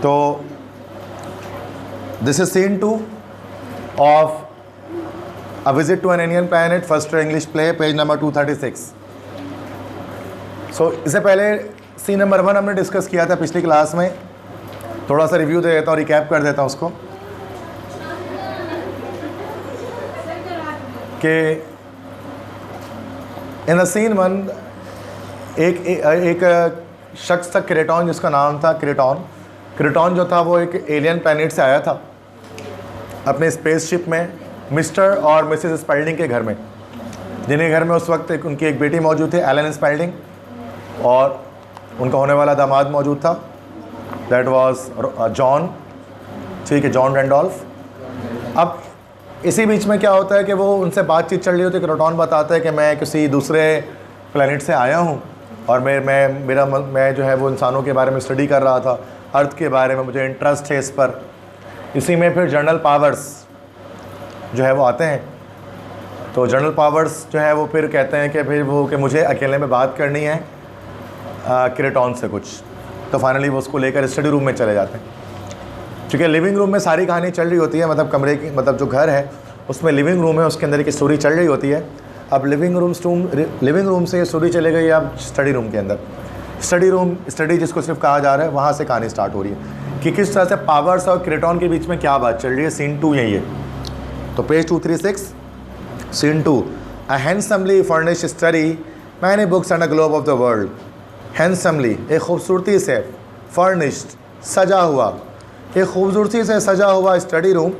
तो this is scene 2 of a visit to an alien planet, first English play, page number 236। So इससे पहले scene number 1 हमने discuss किया था पिछली क्लास में। थोड़ा सा रिव्यू दे देता हूँ, रिकैप कर देता हूँ उसको कि इन द सीन 1 एक शख्स था क्रेटॉन, जिसका नाम था क्रेटॉन। क्रेटॉन जो था वो एक एलियन प्लैनेट से आया था अपने स्पेसशिप में मिस्टर और मिसेस स्पेल्डिंग के घर में, जिन्हें घर में उस वक्त उनकी एक बेटी मौजूद थी, एलन स्पेल्डिंग, और उनका होने वाला दामाद मौजूद था, दैट वाज जॉन, ठीक है, जॉन रैंडोल्फ। अब इसी बीच में क्या होता है कि वो उनसे बातचीत चल रही होती है। क्रेटॉन बताता है कि मैं किसी दूसरे प्लैनेट से आया हूँ और मैं जो है वो इंसानों के बारे में स्टडी कर रहा था, अर्थ के बारे में मुझे इंटरेस्ट है इस पर। इसी में फिर जनरल पावर्स जो है वो आते हैं। तो जनरल पावर्स जो है वो फिर कहते हैं कि मुझे अकेले में बात करनी है क्रेटॉन से कुछ। तो फाइनली वो उसको लेकर स्टडी रूम में चले जाते हैं। क्योंकि लिविंग रूम में सारी कहानी चल रही होती है, मतलब कमरे की, मतलब जो घर है उसमें लिविंग रूम है, उसके अंदर की स्टोरी चल रही होती है। अब लिविंग रूम से ये स्टोरी चले गई अब स्टडी रूम के अंदर। स्टडी जिसको सिर्फ कहा जा रहा है, वहाँ से कहानी स्टार्ट हो रही है कि किस तरह से पावर्स और क्रेटॉन के बीच में क्या बात चल रही है। सीन 2 यही है। तो page 236, scene 2। A handsomely furnished study, many books and a globe of the world. Handsomely, एक खूबसूरती से, फर्निश्ड, सजा हुआ, एक खूबसूरती से सजा हुआ स्टडी रूम,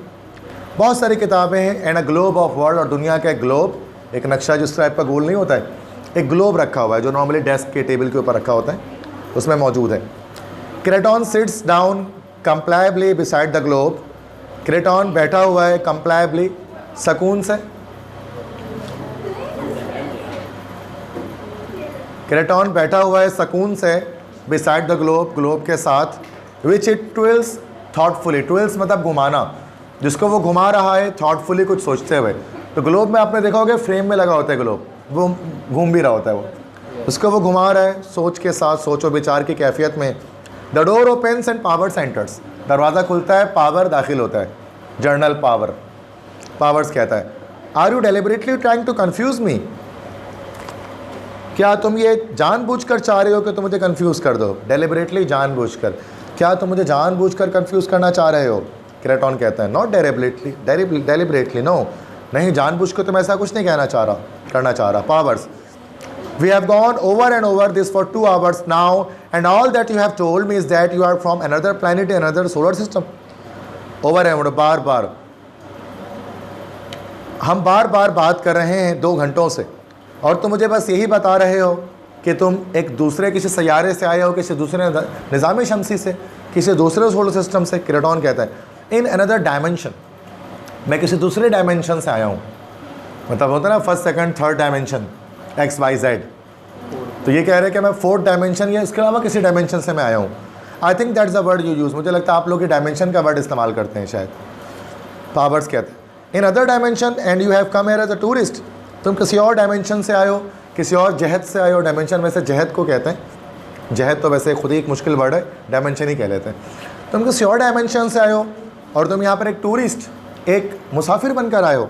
बहुत सारी किताबें हैं, and a globe of world, और दुनिया का एक ग्लोब, एक नक्शा जिस टाइप का गोल नहीं होता है, एक ग्लोब रखा हुआ है जो नॉर्मली डेस्क के टेबल के ऊपर रखा होता है, उसमें मौजूद है। Kreton sits down compliably beside the globe. Kreton बैठा हुआ है कंप्लायबली, सुकून से। क्रेटॉन बैठा हुआ है सुकून से बिसाइड द ग्लोब, ग्लोब के साथ, which it Twills thoughtfully. Twills मतलब घुमाना, जिसको वो घुमा रहा है थॉटफुली, कुछ सोचते हुए। तो ग्लोब में आपने देखा होगा फ्रेम में लगा होता है ग्लोब, वो घूम भी रहा होता है, वो उसको वो घुमा रहा है सोच के साथ, सोचो विचार की कैफियत में। The door opens and power centres, दरवाज़ा खुलता है, पावर दाखिल होता है, जर्नल पावर्स कहता है, are you deliberately trying to confuse me. क्या तुम ये जानबूझकर चाह रहे हो कि तुम मुझे कन्फ्यूज़ कर दो। डेलिबरेटली, जानबूझकर, क्या तुम मुझे जानबूझकर कन्फ्यूज़ करना चाह रहे हो। क्रेटॉन कहता है नॉट डेलिबरेटली, नो, नहीं, जानबूझकर तुम ऐसा कुछ नहीं करना चाह रहा। Powers, we have gone over and over this for 2 hours now, and all that you have told me is that you are from another planet, another solar system. Over and over, बार बार, हम बार बार बात कर रहे हैं 2 घंटों से, और तुम मुझे बस यही बता रहे हो कि तुम एक दूसरे किसी सैयारे से आए हो, किसी दूसरे निज़ाम शमसी से, किसी दूसरे सोलर सिस्टम से। क्रेटॉन कहता है इन अनदर डायमेंशन, मैं किसी दूसरे डायमेंशन से आया हूँ। मतलब होता है ना first, second, third dimension, XYZ। तो ये कह रहे हैं कि मैं 4th डायमेंशन या इसके अलावा किसी डायमेंशन से मैं आया हूँ। I think that's the word you use, मुझे लगता है आप लोग ये डायमेंशन का वर्ड इस्तेमाल करते हैं शायद। पावर्स कहते हैं in other dimension and you have come here as a tourist. तुम किसी और डायमेंशन से आए हो, किसी और जहत से आए हो। डायमेंशन में से जहत को कहते हैं, जहत तो वैसे खुद ही एक मुश्किल वर्ड है, डायमेंशन ही कह लेते हैं। तुम किसी और डायमेंशन से आए हो और तुम यहाँ पर एक टूरिस्ट, एक मुसाफिर बनकर आए हो।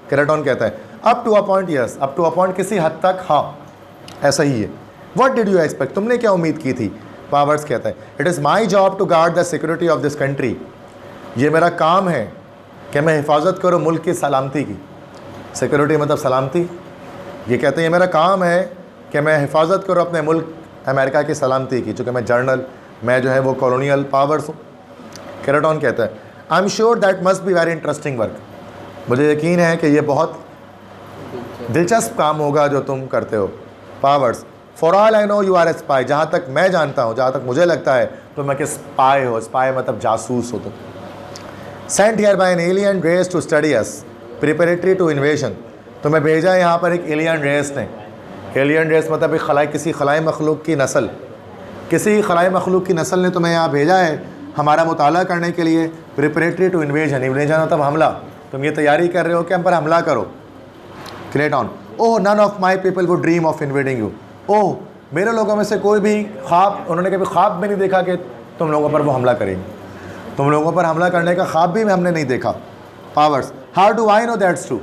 क्रेटॉन कहता है up to a point, yes, up to a point, किसी हद तक, हाँ, ऐसा ही है। व्हाट डिड यू एक्सपेक्ट, तुमने क्या उम्मीद की थी। पावर्स कहता है it is my job to guard the security of this country. ये मेरा काम है कि मैं हिफाजत करूँ मुल्क की सलामती की। सिक्योरिटी मतलब सलामती। ये कहते हैं ये मेरा काम है कि मैं हिफाजत करूँ अपने मुल्क अमेरिका की सलामती की, चूँकि मैं जो है वो कॉलोनियल पावर्स हूँ। क्रेटॉन कहता है I am sure that must be very interesting work. मुझे यकीन है कि ये बहुत दिलचस्प काम होगा जो तुम करते हो। Powers, for all I know you are a spy. जहाँ तक मैं जानता हूँ, जहाँ तक मुझे लगता है, तो मैं कि स्पाई हो। स्पाई मतलब जासूस हो तुम। Sent here by an alien race to study us preparatory to invasion. तुम्हें भेजा यहाँ पर एक एलियन रेस ने। एलियन रेस मतलब एक किसी खलाई मखलूक की नस्ल, किसी खलाई मखलूक की नस्ल ने तुम्हें यहाँ भेजा है हमारा मुताला करने के लिए। प्रिपरेटरी टू इन्वेजन, इन्वेजन मतलब हमला। तुम ये तैयारी कर रहे हो कि हम पर हमला करो। Kreton, oh none of my people would dream of invading you. Oh, मेरे लोगों में से कोई भी उन्होंने कभी ख्वाब में नहीं देखा कि तुम लोगों पर वो हमला करेंगे। तुम लोगों पर हमला करने का ख्वाब भी हमने नहीं देखा। Powers, how do I know that's true?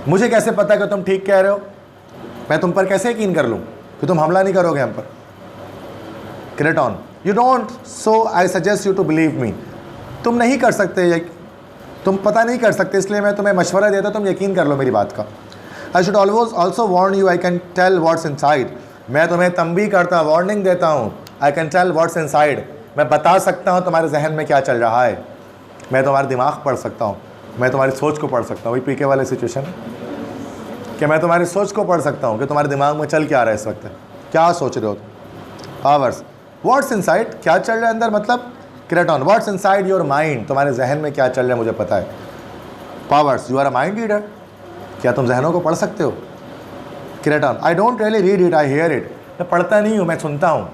मुझे कैसे पता कि तुम ठीक कह रहे हो? मैं तुम पर कैसे यकीन कर लूँ कि तुम हमला नहीं करोगे हम पर? Kreton, you don't, so I suggest you to believe me. तुम नहीं कर सकते, तुम पता नहीं कर सकते, इसलिए मैं तुम्हें मशवरा देता, तुम यकीन कर लो मेरी बात का। I should always also warn you, I can tell what's inside. मैं तुम्हें तंबीह करता, वार्निंग देता हूँ। I can tell what's inside, मैं बता सकता हूँ तुम्हारे जहन में क्या चल रहा है। मैं तुम्हारा दिमाग पढ़ सकता हूँ, मैं तुम्हारी सोच को पढ़ सकता हूँ। वही पीके वाले सिचुएशन कि मैं तुम्हारी सोच को पढ़ सकता हूँ कि तुम्हारे दिमाग में चल क्या रहा है इस वक्त, क्या सोच रहे हो। पावर्स, व्हाट्स इनसाइड, क्या चल रहा है अंदर, मतलब craton, what's inside your mind, तुम्हारे जहन में क्या चल रहा है मुझे पता है। Powers, you are a mind reader, क्या तुम जहनों को पढ़ सकते हो? Kreton, I don't really read it, I hear it. मैं पढ़ता नहीं हूँ, मैं सुनता हूँ।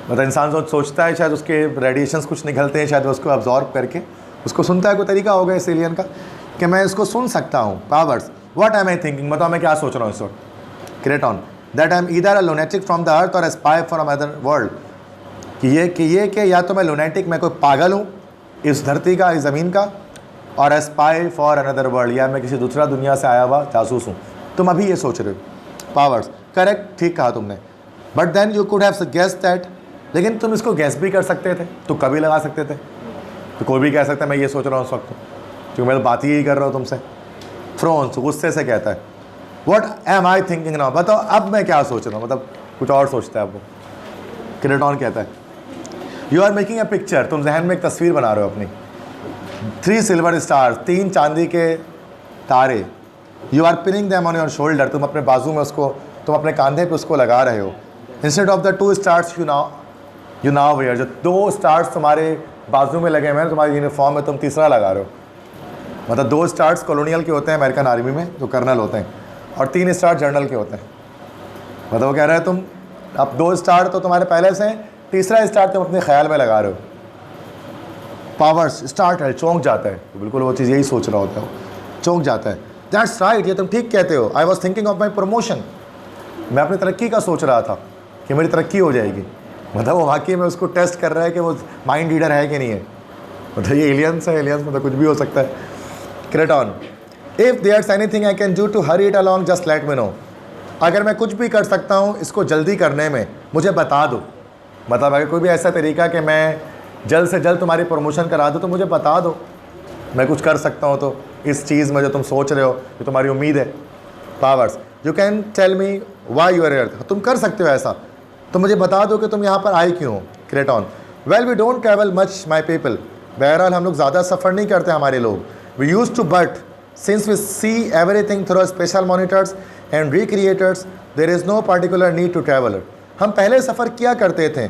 मतलब इंसान जो सोचता है शायद उसके रेडिएशंस कुछ निकलते हैं, शायद उसको अब्जॉर्ब करके उसको सुनता है। कोई तरीका होगा इस एलियन का कि मैं इसको सुन सकता हूँ। Powers, what am I thinking, बताओ मैं क्या सोच रहा हूँ इस वक्त। Kreton, that I am either a lunatic from the earth और a spy from other world, कि या तो मैं लुनेटिक, मैं कोई पागल हूँ इस धरती का, इस ज़मीन का, और a spy for another world, या मैं किसी दूसरा दुनिया से आया हुआ जासूस हूँ। तुम अभी ये सोच रहे हो। पावर्स, करेक्ट, ठीक कहा तुमने। But then you could have guessed that, लेकिन तुम इसको गैस भी कर सकते थे, तो कभी लगा सकते थे। तो कोई भी कह सकता है मैं ये सोच रहा हूँ उस वक्त, क्योंकि मैं तो बात ही यही कर रहा हूँ तुमसे। फ्रोन्स गुस्से से कहता है, what am I thinking now, बताओ अब मैं क्या सोच रहा हूँ, मतलब कुछ और सोचता है अब वो। क्रेटॉन कहता है, you are making a picture, तुम जहन में एक तस्वीर बना रहे हो अपनी। 3 सिल्वर स्टार्स, 3 चांदी के तारे। You are pinning them on your shoulder, तुम अपने बाजू में उसको, तुम अपने कंधे पे उसको लगा रहे हो। Instead of the 2 stars you now wear, जो 2 स्टार्स तुम्हारे बाजू में लगे हुए हैं तुम्हारे यूनिफॉर्म में, तुम तीसरा लगा रहे हो। मतलब 2 स्टार्स कॉलोनियल के होते हैं अमेरिकन आर्मी में, जो कर्नल होते हैं, और 3 स्टार जनरल के होते हैं। मतलब वो कह रहे हैं तुम अब 2 स्टार तो तुम्हारे पहले से हैं, तीसरा स्टार तुम अपने ख्याल में लगा रहे हो। पावर्स, स्टार्ट है, चौंक जाता है, तो बिल्कुल वो चीज़ यही सोच रहा होता है, चौंक जाता है। दैट्स राइट, ये तुम ठीक कहते हो। I was thinking of my promotion, मैं अपनी तरक्की का सोच रहा था कि मेरी तरक्की हो जाएगी। मतलब वो वाकई में उसको टेस्ट कर रहा है कि वो माइंड रीडर है कि नहीं है। मतलब ये एलियंस है, एलियंस में तो कुछ भी हो सकता है। Kreton, if there's anything I can do to hurry it along just let me know, अगर मैं कुछ भी कर सकता हूँ इसको जल्दी करने में, मुझे बता दो। मतलब अगर कोई भी ऐसा तरीका कि मैं जल्द से जल्द तुम्हारी प्रमोशन करा दूँ तो मुझे बता दो, मैं कुछ कर सकता हूँ तो इस चीज़ में जो तुम सोच रहे हो, जो तुम्हारी उम्मीद है। Powers, you can tell me why you are here, तुम कर सकते हो ऐसा, तो मुझे बता दो कि तुम यहाँ पर आए क्यों हो। Kreton, well we don't travel much my people, बहरहाल हम लोग ज़्यादा सफ़र नहीं करते हमारे लोग। We use to, but since we see everything through special monitors and recreators there is no particular need to travel. हम पहले सफ़र किया करते थे,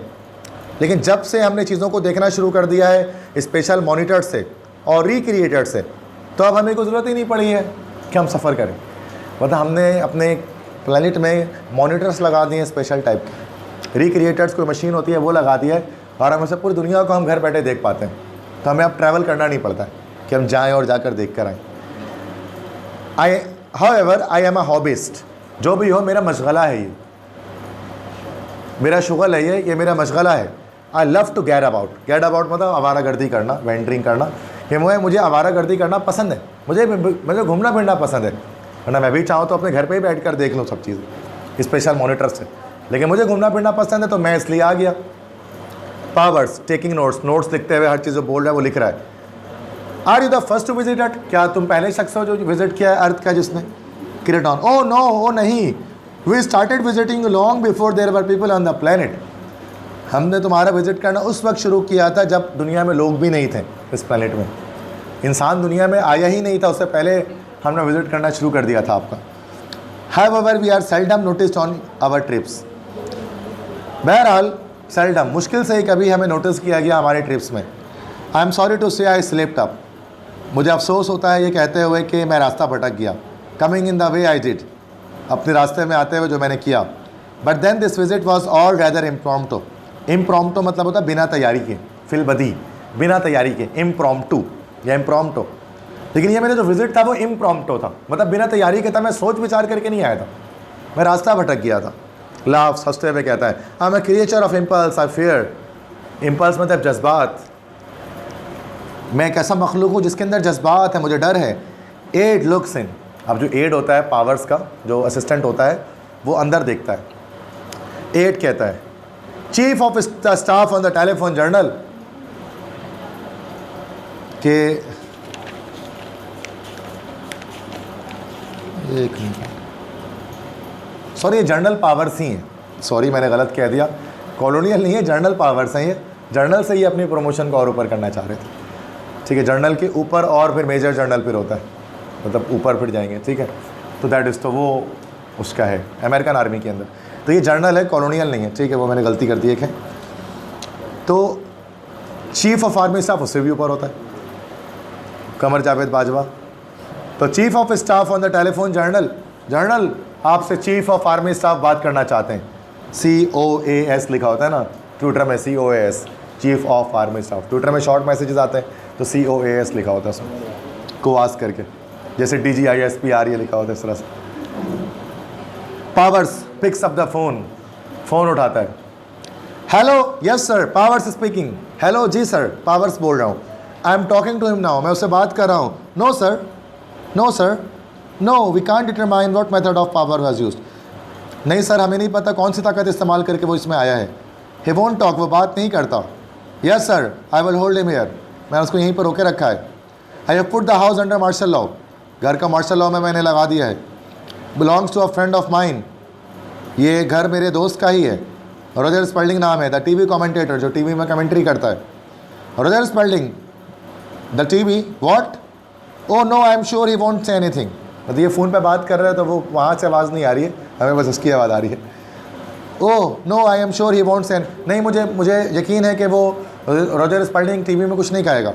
लेकिन जब से हमने चीज़ों को देखना शुरू कर दिया है स्पेशल मॉनिटर से और रिक्रिएटर से, तो अब हमें कोई ज़रूरत ही नहीं पड़ी है कि हम सफ़र करें। मतलब हमने अपने प्लैनेट में मॉनिटर्स लगा दिए हैं स्पेशल टाइप के, रिक्रिएटर्स कोई मशीन होती है वो लगा दी है, और हम उसे पूरी दुनिया को हम घर बैठे देख पाते हैं। तो हमें अब ट्रैवल करना नहीं पड़ता है कि हम जाएँ और जाकर देख कर आएँ। However I am a hobbyist, जो भी हो मेरा मशगला है, ये मेरा शुगल है, ये मेरा मशगला है। I love to get about मतलब आवारागर्दी करना, वेंडरिंग करना। कि मुझे आवारागर्दी करना पसंद है, मुझे घूमना फिरना पसंद है, वरना मैं भी चाहूँ तो अपने घर पे ही बैठ कर देख लूँ सब चीज़ें स्पेशल मॉनिटर से, लेकिन मुझे घूमना फिरना पसंद है तो मैं इसलिए आ गया। पावर्स, टेकिंग नोट्स लिखते हुए हर चीज़ जो बोल रहा है वो लिख रहा है। Are you the first to visit it, क्या तुम पहले शख्स हो जो विजिट किया है अर्थ का जिसने। Craton, O no, oh no, we started visiting long before there were people on the planet. हमने तुम्हारा विजिट करना उस वक्त शुरू किया था जब दुनिया में लोग भी नहीं थे, इस प्लेनेट में इंसान दुनिया में आया ही नहीं था, उससे पहले हमने विजिट करना शुरू कर दिया था आपका। However we are seldom noticed on our trips, बहरहाल सेल्डम, मुश्किल से ही कभी हमें नोटिस किया गया हमारे ट्रिप्स में। आई एम सॉरी टू से आई स्लिप्ड अप, मुझे अफसोस होता है ये कहते हुए कि मैं रास्ता भटक गया। Coming in the way I did, अपने रास्ते में आते हुए जो मैंने किया। But then this visit was all rather impromptu, impromptu मतलब होता है बिना तैयारी के, फिलबदी, बिना तैयारी के, इम्प्रॉम्प्टू या इम्प्रॉम्प्टो। लेकिन ये मेरा जो विजिट था वो इम्प्रॉम्प्टो था, मतलब बिना तैयारी के था, मैं सोच विचार करके नहीं आया था, मैं रास्ता भटक गया था। लाफ्स, हंसते हुए कहता है, I am a creature of impulse, I fear. Impulse मतलब जज्बात, मैं एक ऐसा मखलूक हूँ जिसके अंदर जज्बात है, मुझे डर है। एड लुक्स इन, अब जो एड होता है पावर्स का, जो असिस्टेंट होता है, वो अंदर देखता है। एड कहता है, chief of staff on the telephone journal, के एक मिनट, सॉरी ये जर्नल पावर्स ही हैं, सॉरी मैंने गलत कह दिया, कॉलोनियल नहीं है, जर्नल पावर्स हैं ये। जर्नल से ही अपनी प्रमोशन को और ऊपर करना चाह रहे थे, ठीक है। जर्नल के ऊपर और फिर मेजर जर्नल फिर होता है, मतलब ऊपर फिर जाएंगे, ठीक है। तो दैट इज़, तो वो उसका है अमेरिकन आर्मी के अंदर, तो ये जर्नल है, कॉलोनियल नहीं है, ठीक है। वो मैंने गलती कर दी एक है। तो चीफ ऑफ आर्मी स्टाफ उससे भी ऊपर होता है, कमर जावेद बाजवा। तो chief of staff on the telephone journal, journal आपसे चीफ ऑफ आर्मी स्टाफ बात करना चाहते हैं, COAS लिखा होता है ना ट्विटर में, COAS, chief of army staff. Twitter में शॉर्ट मैसेजेस आते हैं तो COAS लिखा होता है उसमें, कोआस करके, जैसे DGISPR ये लिखा होता है इस तरह से। Powers picks up the phone, phone उठाता है, hello yes sir, Powers speaking. Hello जी सर, पावर्स बोल रहा हूँ। I am talking to him now, मैं उससे बात कर रहा हूँ। No sir, no sir, no we can't determine what method of power was used. नहीं सर, हमें नहीं पता कौन सी ताकत इस्तेमाल करके वो इसमें आया है। ही वोंट टॉक, वो बात नहीं करता। Yes sir, I will hold him here, मैंने उसको यहीं पर रोके रखा है। I have put the house under martial law, घर का मार्शल लॉ में मैंने लगा दिया है। Belongs to a friend of mine, ये घर मेरे दोस्त का ही है। रॉजर स्पेल्डिंग नाम है, द टीवी कमेंटेटर, जो टीवी में कमेंट्री करता है। Roger Spelding, the TV, what, oh no I am sure he won't say anything. मतलब ये फ़ोन पे बात कर रहे हैं तो वो वहाँ से आवाज़ नहीं आ रही है, हमें बस उसकी आवाज़ आ रही है। Oh no I am sure he won't say, नहीं मुझे यकीन है कि वो रॉजर स्पेल्डिंग टीवी में कुछ नहीं कहेगा।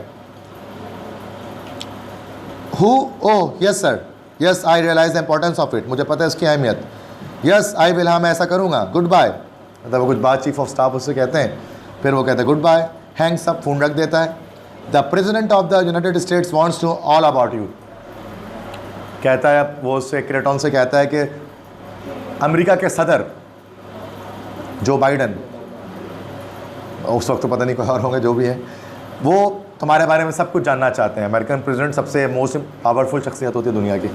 हु, oh yes sir, yes I realise the importance of it, मुझे पता है इसकी अहमियत। यस आई विल, हाँ मैं ऐसा करूँगा। गुड बाय, मतलब वो कुछ बात चीफ ऑफ स्टाफ उससे कहते हैं, फिर वो कहते हैं goodbye, hangs up, phone रख देता है। The president of the United States wants to all about you, कहता है वो उससे, क्रेटॉन से कहता है कि अमेरिका के सदर जो बाइडन, उस वक्त तो पता नहीं कोई और होंगे, जो भी है, वो तुम्हारे बारे में सब कुछ जानना चाहते हैं। अमेरिकन प्रेसिडेंट सबसे मोस्ट पावरफुल शख्सियत होती है दुनिया की,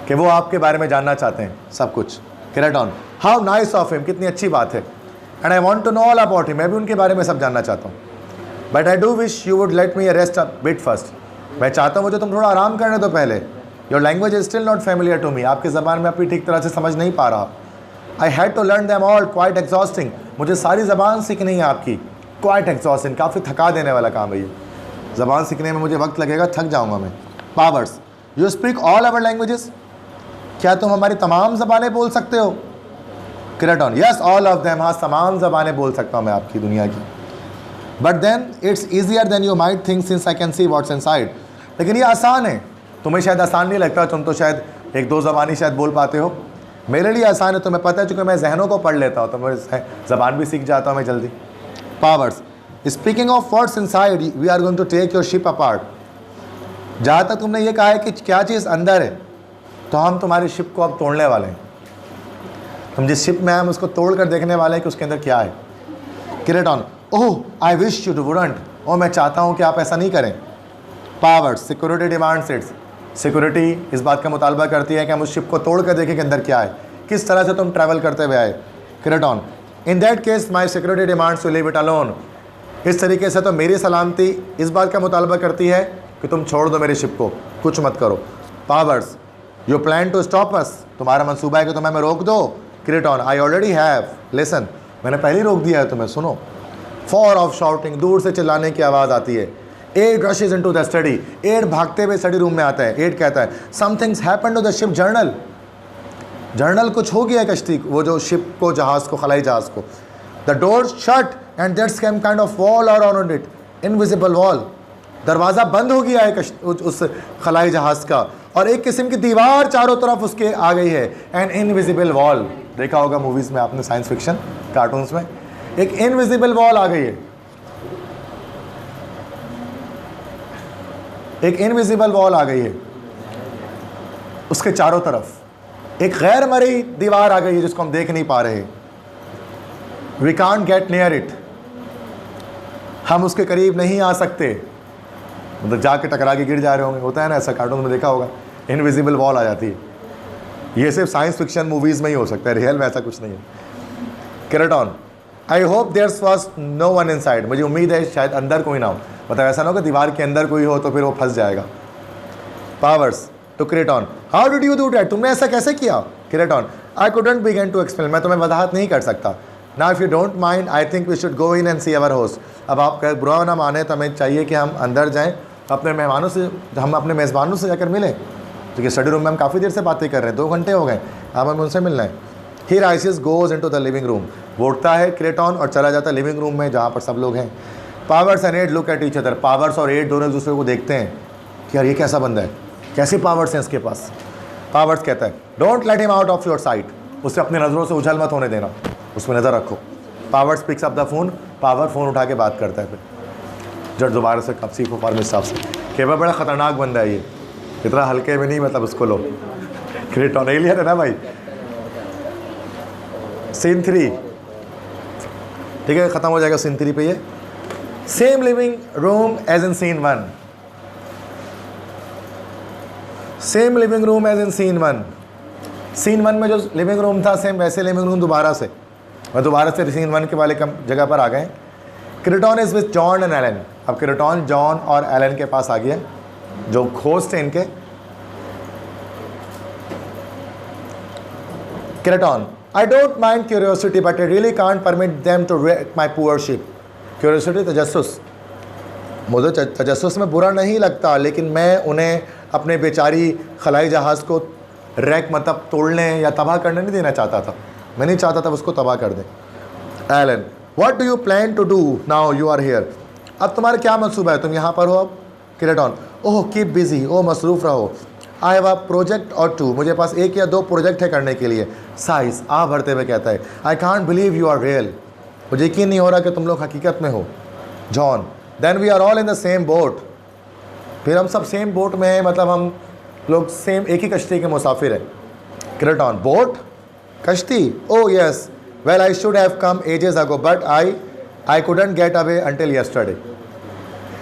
कि वो आपके बारे में जानना चाहते हैं सब कुछ। Kreton, how nice of him, कितनी अच्छी बात है। And I want to know all about him, मैं भी उनके बारे में सब जानना चाहता हूँ। But I do wish you would let me rest a bit first, मैं चाहता हूँ मुझे तुम थोड़ा आराम करने दो पहले। Your language is still not familiar to me, आपकी ज़बान में अपनी ठीक तरह से समझ नहीं पा रहा। I had to learn them all, quite exhausting, मुझे सारी ज़बान सीखनी है आपकी। क्वाइट एग्जॉस्टिंग, काफ़ी थका देने वाला काम है ये, ज़बान सीखने में मुझे वक्त लगेगा, थक जाऊँगा मैं। Powers, you speak all our languages, क्या तुम हमारी तमाम ज़बानें बोल सकते हो। Craton, yes all of them, हाँ तमाम ज़बानें बोल सकता हूँ मैं आपकी दुनिया की। But then it's easier than you might think since I can see what's inside, लेकिन ये आसान है, तुम्हें शायद आसान नहीं लगता, तुम तो शायद एक दो ज़बानी शायद बोल पाते हो, मेरे लिए आसान है, तुम्हें पता है चूँकि मैं जहनों को पढ़ लेता हूँ तो मैं ज़बान भी सीख जाता हूँ मैं जल्दी। Powers, speaking of what's inside, we are going to take your ship apart, जहाँ तक तुमने ये कहा है कि क्या चीज़ अंदर है, तो हम तुम्हारी शिप को अब तोड़ने वाले हैं। तुम जिस शिप में हैं हम उसको तोड़ कर देखने वाले हैं कि उसके अंदर क्या है। Kreton, oh I wish you two wouldn't, oh मैं चाहता हूँ कि आप ऐसा नहीं करें। Powers, security demands it's, security इस बात का मुतालबा करती है कि हम उस शिप को तोड़ कर देखें कि अंदर क्या है, किस तरह से तुम ट्रैवल करते हुए आए। Kreton, in that case my security demands to leave it alone, इस तरीके से तो मेरी सलामती इस बात का मुतालबा करती है कि तुम छोड़ दो मेरी शिप को, कुछ मत करो। Powers, you plan to stop us, तुम्हारा मंसूबा है कि तुम्हें मैं रोक दो। Kreton, I already have, listen, मैंने पहले रोक दिया है तुम्हें, सुनो। फॉर ऑफ शाउटिंग, दूर से चिल्लाने की आवाज़ आती है। Ed rushes into the study, Ed भागते हुए स्टडी रूम में आता है। एड कहता है something's happened to the ship general, general कुछ हो गया है कश्ती, वो जो शिप को, जहाज़ को, खलाई जहाज़ को। The door shut and that's came kind of wall और ऑन इट, इनविजिबल वॉल, दरवाज़ा बंद हो गया है उस खलाई जहाज़ का, और एक किस्म की दीवार चारों तरफ उसके आ गई है। एन इनविजिबल वॉल, देखा होगा मूवीज़ में आपने, साइंस फिक्शन कार्टून्स में, एक इनविजिबल वॉल आ गई है, एक इनविजिबल वॉल आ गई है उसके चारों तरफ, एक गैर मरी दीवार आ गई है जिसको हम देख नहीं पा रहे। We can't get near it, हम उसके करीब नहीं आ सकते, मतलब जाके टकरा के गिर जा रहे होंगे, होता है ना ऐसा, कार्टून में देखा होगा, इनविजिबल वॉल आ जाती है। ये सिर्फ साइंस फिक्शन मूवीज़ में ही हो सकता है, रियल में ऐसा कुछ नहीं है। Kreton, I hope there's was no one inside, मुझे उम्मीद है शायद अंदर कोई ना हो, मतलब ऐसा ना हो कि दीवार के अंदर कोई हो तो फिर वो फंस जाएगा। Powers to Kreton, how did you do that, तुमने ऐसा कैसे किया। Kreton, I couldn't begin to explain, मैं तुम्हें वजाहत नहीं कर सकता। Now if you don't mind I think we should go in and see our host, अब आप बुरा ना माने तो हमें चाहिए कि हम अंदर जाएं, अपने मेहमानों से, हम अपने मेज़बानों से जाकर मिलें, क्योंकि स्टडी रूम में हम काफ़ी देर से बातें कर रहे हैं, 2 घंटे हो गए, अब हमें उनसे मिलना है। Here ISIS goes into the living room, वो उठता है केराटॉन और चला जाता है लिविंग रूम में जहाँ पर सब लोग हैं। Powers and Ed look at each other, Powers और एड दोनों एक दूसरे को देखते हैं कि यार ये कैसा बंदा है, कैसी पावर्स हैं इसके पास। पावर्स कहता है don't let him out of your site, उसे अपनी नज़रों से उछल मत होने देना, उसमें नज़र रखो। Powers picks up the phone, power phone उठा के बात करता है, फिर जब दोबारा से कब सीखो फार्मिस साहब से कि वह बड़ा ख़तरनाक बंदा है, ये इतना हल्के में नहीं, मतलब उसको लो। केराटॉन एलियन है ना भाई। सीन 3, ठीक है, ख़त्म हो जाएगा सीन 3 पे। ये same living room as in scene 1, same living room as in scene 1। Scene 1 में जो लिविंग रूम था सेम वैसे लिविंग रूम दोबारा से, और दोबारा से सीन 1 के वाले जगह पर आ गए। Kreton is with John and Ellen, अब केराटॉन जॉन और एलन के पास आ गया, जो होस्ट थे इनके। Kreton, I don't mind curiosity but I really can't permit them to wreck my poor ship. Curiosity तजस्सुस, मुझे तजस्सुस में बुरा नहीं लगता, लेकिन मैं उन्हें अपने बेचारी खलाई जहाज़ को रैक मतलब तोड़ने या तबाह करने नहीं देना चाहता था, मैं नहीं चाहता था उसको तबाह कर दें। Alan, what do you plan to do now you are here, अब तुम्हारा क्या मंसूबा है, तुम यहाँ पर हो अब। केराटॉन, ओह कीप बिजी, ओह मसरूफ़ रहो। आई हैव अ प्रोजेक्ट और 2, मुझे पास 1 या 2 प्रोजेक्ट है करने के लिए। साइज आ भरते हुए कहता है I can't believe you are real, मुझे यकीन नहीं हो रहा कि तुम लोग हकीकत में हो। John, then we are all in the same boat, फिर हम सब सेम बोट में हैं, मतलब हम लोग सेम एक ही कश्ती के मुसाफिर हैं। केराटॉन, बोट, कश्ती, oh yes, well I should have come ages ago but I couldn't get away until yesterday.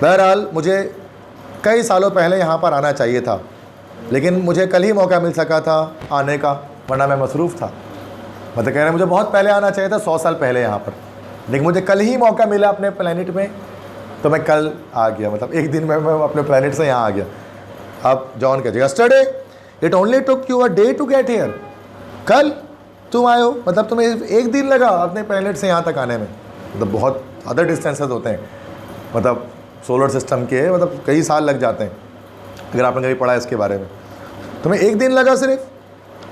बहरहाल मुझे कई सालों पहले यहाँ पर आना चाहिए था, लेकिन मुझे कल ही मौका मिल सका था आने का, वरना मैं मसरूफ़ था। मतलब कह रहे हैं मुझे बहुत पहले आना चाहिए था, 100 साल पहले यहाँ पर, लेकिन मुझे कल ही मौका मिला अपने प्लैनेट में, तो मैं कल आ गया, मतलब एक दिन में मैं अपने प्लैनेट से यहाँ आ गया। अब जॉन कहते हैं yesterday it only took you a day to get here, कल तुम आए हो, मतलब तुम्हें 1 दिन लगा अपने प्लैनेट से यहाँ तक आने में, मतलब बहुत अदर डिस्टेंसेस होते हैं, मतलब सोलर सिस्टम के, मतलब कई साल लग जाते हैं, अगर आपने कभी पढ़ा है इसके बारे में। तुम्हें 1 दिन लगा सिर्फ।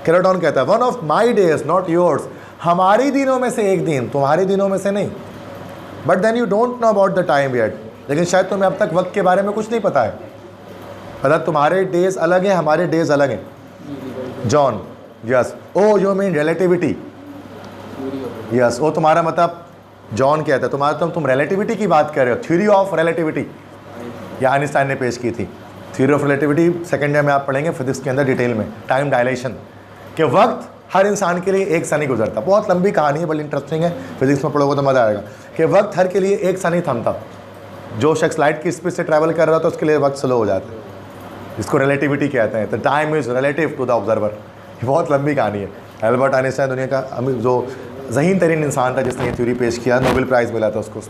केराटॉन कहता है one of my days not yours, हमारी दिनों में से 1 दिन, तुम्हारे दिनों में से नहीं। But then you don't know about the time yet, लेकिन शायद तुम्हें अब तक वक्त के बारे में कुछ नहीं पता है, मतलब तुम्हारे डेज अलग हैं, हमारे डेज अलग हैं। John, yes, oh you mean relativity, yes, वो तुम्हारा मतलब, जॉन कहता है तुम्हारा तुम रिलेटिविटी की बात कर रहे हो, थ्योरी ऑफ रिलेटिविटी, ये आइंस्टाइन ने पेश की थी। Theory of relativity second year में आप पढ़ेंगे फिजिक्स के अंदर डिटेल में, टाइम डायलेशन, कि वक्त हर इंसान के लिए एक सा नहीं गुजरता। बहुत लंबी कहानी है, बड़ी इंटरेस्टिंग है, फिजिक्स में पढ़ोगे तो मज़ा आएगा कि वक्त हर के लिए एक सा नहीं थमता। जो शख्स लाइट की स्पीड से ट्रैवल कर रहा था उसके लिए वक्त स्लो हो जाता है, इसको रिलेटिविटी कहते हैं। तो time is relative to the observer. बहुत लंबी कहानी है। एल्बर्ट आइंस्टाइन दुनिया का जो ज़हीन तरीन इंसान था जिसने ये थ्योरी पेश किया, नोबेल प्राइज़ मिला था उसको।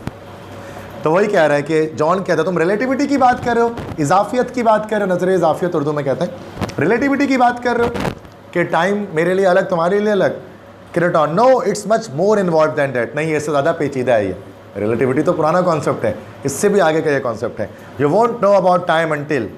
तो वही कह रहा है कि जॉन कहता है तुम रिलेटिविटी की बात कर रहे हो, इजाफियत की बात कर रहे हो, नज़र इजाफियत उर्दू में कहते हैं, रिलेटिविटी की बात कर रहे हो कि टाइम मेरे लिए अलग तुम्हारे लिए अलग। Kreton, no it's much more involved than that, नहीं इससे ज़्यादा पेचीदा है ये। रिलेटिविटी तो पुराना कॉन्सेप्ट है, इससे भी आगे का ये कॉन्सेप्ट है। You won't know about time until,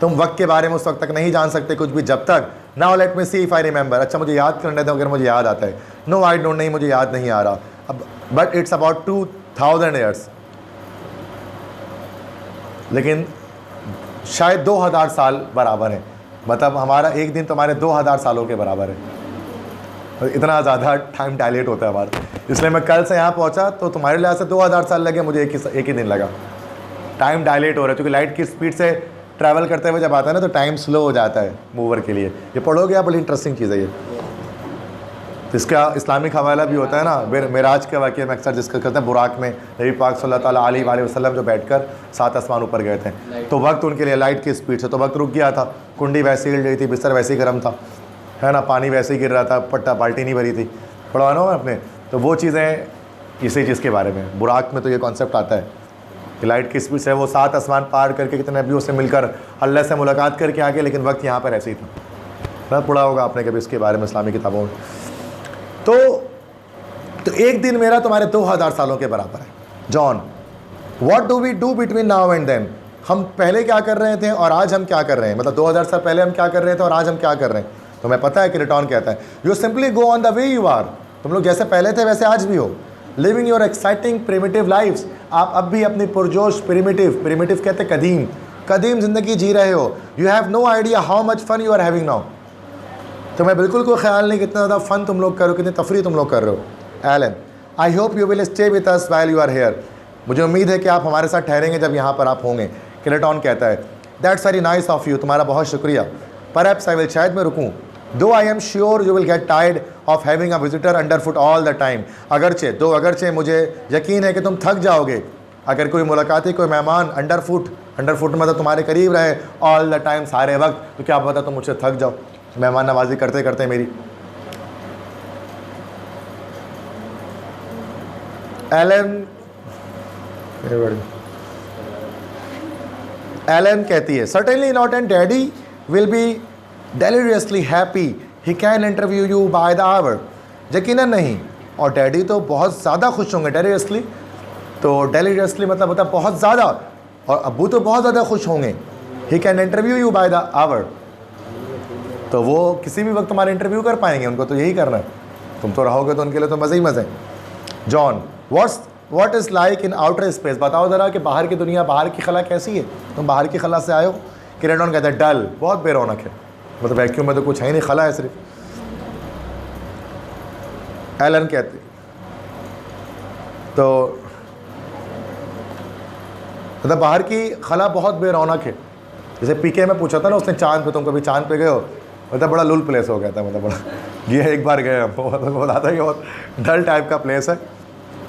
तुम वक्त के बारे में उस वक्त तक नहीं जान सकते कुछ भी जब तक। Now let me see if I remember, अच्छा मुझे याद करने दो अगर मुझे याद आता है। नो आई डोंट, नहीं मुझे याद नहीं आ रहा अब, बट इट्स अबाउट 2000 ईयर्स, लेकिन शायद 2000 साल बराबर है, मतलब हमारा एक दिन तुम्हारे 2000 सालों के बराबर है। इतना ज़्यादा टाइम डायलेट होता है हमारा, इसलिए मैं कल से यहाँ पहुँचा तो तुम्हारे लिहाज से 2000 साल लगे, मुझे एक ही दिन लगा। टाइम डायलेट हो रहा है क्योंकि लाइट की स्पीड से ट्रैवल करते हुए जब आता है ना तो टाइम स्लो हो जाता है मूवर के लिए। ये पढ़ोगे आप, बड़ी इंटरेस्टिंग चीज़ है ये। तो इसका इस्लामिक हवाला भी होता है ना, मेराज के वाक़े में अक्सर जिसका करते हैं, बुराक में नबी पाक सल्लल्लाहु अलैहि वसल्लम जो बैठकर 7 आसमान ऊपर गए थे, तो वक्त उनके लिए लाइट की स्पीड से, तो वक्त रुक गया था, कुंडी वैसे ही हिल रही थी, बिस्तर वैसे ही गर्म था, है ना, पानी वैसे ही गिर रहा था, पट्टा बाल्टी नहीं भरी थी, पढ़ा ना अपने। तो वो चीज़ें इसी चीज़ के बारे में बुराक में तो ये कॉन्सेप्ट आता है कि लाइट की स्पीड से वो 7 आसमान पार करके कितने नबियों से मिलकर अल्लाह से मुलाकात करके आगे, लेकिन वक्त यहाँ पर ऐसे ही था ना। पढ़ा होगा आपने कभी इसके बारे में इस्लामी किताबों में। तो एक दिन मेरा तुम्हारे 2000 सालों के बराबर है। John, what do we do between now and then? हम पहले क्या कर रहे थे और आज हम क्या कर रहे हैं, मतलब 2000 साल पहले हम क्या कर रहे थे और आज हम क्या कर रहे हैं। तो मैं पता है कि रिटर्न कहता है, you simply go on the way you are, तुम लोग जैसे पहले थे वैसे आज भी हो, living your exciting primitive lives, आप अब भी अपनी पुरजोश प्रिमिटिव कहते कदीम ज़िंदगी जी रहे हो। You have no idea how much fun you are having now. तो मैं बिल्कुल कोई ख्याल नहीं कितना ज़्यादा फ़न तुम लोग कर रहे हो, कितनी तफरी तुम लोग कर रहे हो। Alan, I hope you will stay with us while you are here, मुझे उम्मीद है कि आप हमारे साथ ठहरेंगे जब यहाँ पर आप होंगे। किलेटॉन कहता है, that's very nice of you, तुम्हारा बहुत शुक्रिया। परहैप्स आई विल, शायद मैं रुकूँ, दो आई am sure you will get tired of having a visitor under foot all the time, अगरचे मुझे यकीन है कि तुम थक जाओगे अगर कोई मुलाकाती कोई मेहमान अंडर फुट मतलब तुम्हारे करीब रहे ऑल द टाइम, सारे वक्त, तो क्या पता तुम मुझसे थक जाओ मेहमान नवाजी करते करते मेरी। एलन कहती है, certainly not, and daddy will be deliriously happy, he can interview you by the hour, यकीनन नहीं, और डैडी तो बहुत ज़्यादा खुश होंगे। डेलिरियसली, तो डेलिरियसली मतलब होता है बहुत ज़्यादा, और अब्बू तो बहुत ज़्यादा खुश होंगे। He can interview you by the hour, तो वो किसी भी वक्त तुम्हारा इंटरव्यू कर पाएंगे, उनको तो यही करना है, तुम तो रहोगे तो उनके लिए तो मज़े ही मज़े। John, what is like in outer space, बताओ ज़रा कि बाहर की दुनिया, बाहर की खला कैसी है, तुम बाहर की खला से आए हो। किरेटॉन कहता है, डल, बहुत बेरौनक है, मतलब वैक्यूम में तो कुछ है नहीं, खला है सिर्फ। एलन कहते, तो मतलब बाहर की खला बहुत बेरौनक है। जैसे पीके में पूछा था ना उसने, चांद पे, तुम कभी चांद पे गए हो, मतलब बड़ा लुल प्लेस हो गया था, मतलब बड़ा ये एक बार गए हम, मतलब बताता है कि बहुत डल टाइप का प्लेस है,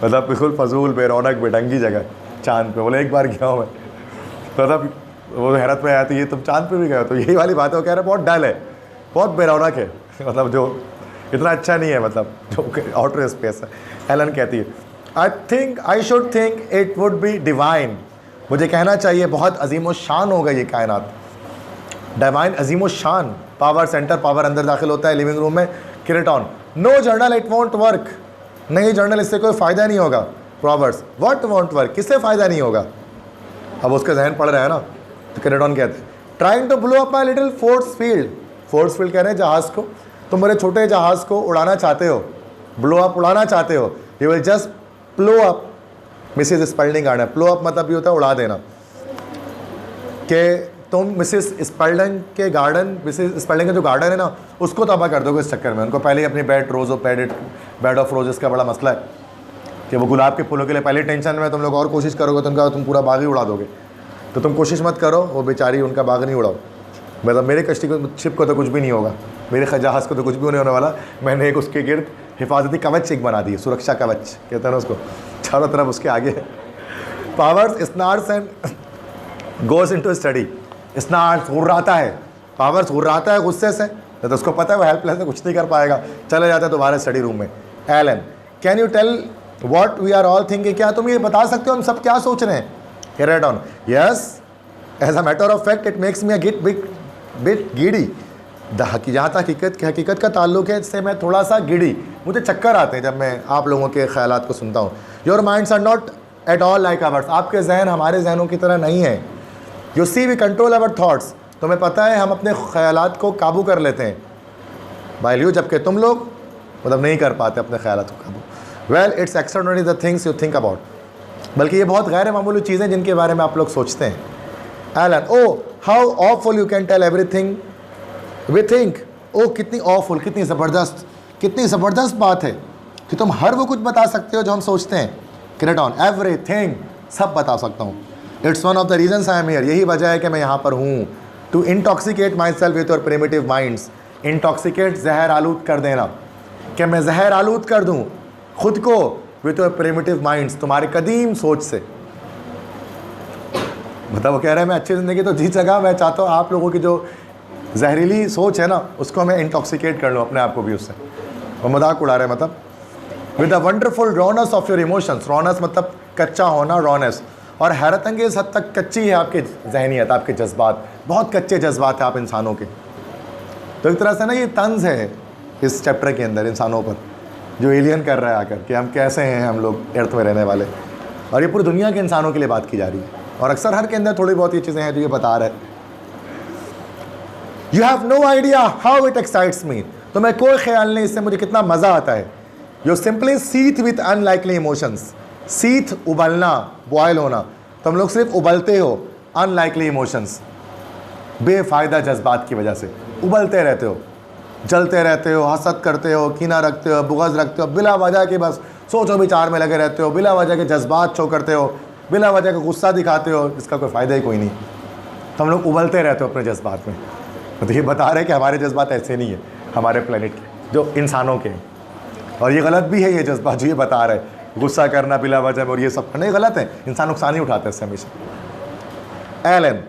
मतलब बिल्कुल फजूल बेरौनक बेढंगी जगह चांद पे। बोले एक बार गया हूँ मैं, मतलब वो हैरत में आया था, ये तुम चांद पे भी गए हो, तो यही वाली बात है, वो कह रहे बहुत डल है, बहुत बेरौनक है, मतलब जो इतना अच्छा नहीं है, मतलब जो आउटर स्पेस है। एलन कहती है, I should think it would be divine, मुझे कहना चाहिए बहुत अजीम शान होगा ये कायनात। डिवाइन, अजीम शान, पावर सेंटर, पावर अंदर दाखिल होता है लिविंग रूम में। Kreton, no General, it won't work, नहीं जर्नल, इससे कोई फ़ायदा नहीं होगा। प्रॉवर्ब्स, व्हाट वॉन्ट वर्क, किससे फ़ायदा नहीं होगा। अब उसका जहन पड़ रहा है ना, तो किरेटॉन कहते हैं, trying to blow up my little force field कह रहे हैं जहाज़ को, तुम बड़े छोटे जहाज़ को उड़ाना चाहते हो, ब्लो अप उड़ाना चाहते हो, you will just blow up. Mrs Spelding garden, blow up मतलब ये होता है उड़ा देना, कि तुम मिसेस स्पर्लिंग के गार्डन, मिसेस स्पर्लिंग का जो गार्डन है ना, उसको तबाह कर दोगे इस चक्कर में। उनको पहले ही अपनी बेड ऑफ रोजेस का बड़ा मसला है कि वो गुलाब के फूलों के लिए पहले टेंशन में, तुम लोग और कोशिश करोगे तो उनका तुम पूरा बाग ही उड़ा दोगे। तो तुम कोशिश मत करो, वो बेचारी उनका बाग नहीं उड़ाओ। मतलब मेरे कश्ती को, शिप को तो कुछ भी नहीं होगा, मेरे जहाज़ को तो कुछ भी नहीं होने वाला। मैंने एक उसके गिर्द हिफाजती कवच एक बना दी, सुरक्षा कवच कहते हैं ना उसको, चारों तरफ उसके आगे। Powers snarls and goes into study, snarls हुर्राता है, पावर्स हुर्राता है गुस्से से, तो उसको पता है वो हेल्पलेस है, कुछ नहीं कर पाएगा, चले जाता है दोबारा स्टडी रूम में। Alan, can you tell what we are all thinking, क्या तुम ये बता सकते हो हम सब क्या सोच रहे हैं। Kreton, yes, as a matter of fact it makes me a bit giddy, जहाँ तक हकीकत का ताल्लुक है, इससे मैं थोड़ा सा गिड़ी, मुझे चक्कर आते हैं जब मैं आप लोगों के ख्यालात को सुनता हूँ। Your minds are not at all like ours, आपके जहन हमारे जहनों की तरह नहीं है। You see we control our thoughts, तुम्हें पता है हम अपने ख्यालात को काबू कर लेते हैं बाय यू, जबकि तुम लोग मतलब नहीं कर पाते अपने ख्यालात को काबू। Well it's extraordinary the things you think about, बल्कि ये बहुत गैर मामूली चीज़ें जिनके बारे में आप लोग सोचते हैं। Ellen, oh how awful you can tell everything we think, oh कितनी ऑफुल, कितनी ज़बरदस्त बात है कि तुम हर वो कुछ बता सकते हो जो हम सोचते हैं। किरेटॉन, एवरीथिंग, सब बता सकता हूँ। It's one of the reasons I am here, यही वजह है कि मैं यहाँ पर हूँ। To intoxicate myself with your primitive minds, intoxicate जहर आलूद कर देना, कि मैं जहर आलूद कर दूं खुद को विथ योर प्रिमिटिव माइंड्स, तुम्हारे कदीम सोच से। मतलब वो कह रहे हैं मैं अच्छी ज़िंदगी तो जी सका, मैं चाहता हूँ आप लोगों की जो जहरीली सोच है ना उसको मैं इंटॉक्सिकेट कर लूँ अपने आप को भी उससे। वो मजाक उड़ा रहे हैं। मतलब with the wonderful rawness of your emotions, rawness मतलब कच्चा होना, रॉनेस, और हैरत अंगेज़ हद तक कच्ची है आपकी जहनीत, आपके जज्बात, बहुत कच्चे जज्बात हैं आप इंसानों के। तो एक तरह से ना ये तंज है इस चैप्टर के अंदर इंसानों पर, जो एलियन कर रहा है आकर कि हम कैसे हैं, हम लोग अर्थ में रहने वाले, और ये पूरी दुनिया के इंसानों के लिए बात की जा रही है। और अक्सर हर के अंदर थोड़ी बहुत ये चीज़ें हैं जो ये बता रहे हैं। You have no idea how it excites me, तो मैं कोई ख्याल नहीं इससे मुझे कितना मज़ा आता है। You simply seethe with unlikely emotions, seethe उबलना, बॉयल होना, तो हम लोग सिर्फ उबलते हो अनलाइकली इमोशंस, बेफ़ायदा जज्बात की वजह से उबलते रहते हो, जलते रहते हो, हसद करते हो, कीना रखते हो, बुग़्ज़ रखते हो, बिला वजह के बस सोचो विचार में लगे रहते हो, बिला वजह के जज्बात शो करते हो, बिला वजह का गुस्सा दिखाते हो, इसका कोई फ़ायदा ही कोई नहीं। तो हम लोग उबलते रहते हो अपने जज्बात में। तो ये बता रहे हैं कि हमारे जज्बात ऐसे नहीं है हमारे प्लेनेट के, जो इंसानों के हैं, और ये गलत भी है ये जज्बात जो ये बता रहे हैं, गुस्सा करना बिला वजह में और ये सब करना, ये गलत है। इंसान नुकसान ही उठाते हैं इससे हमेशा। Alan,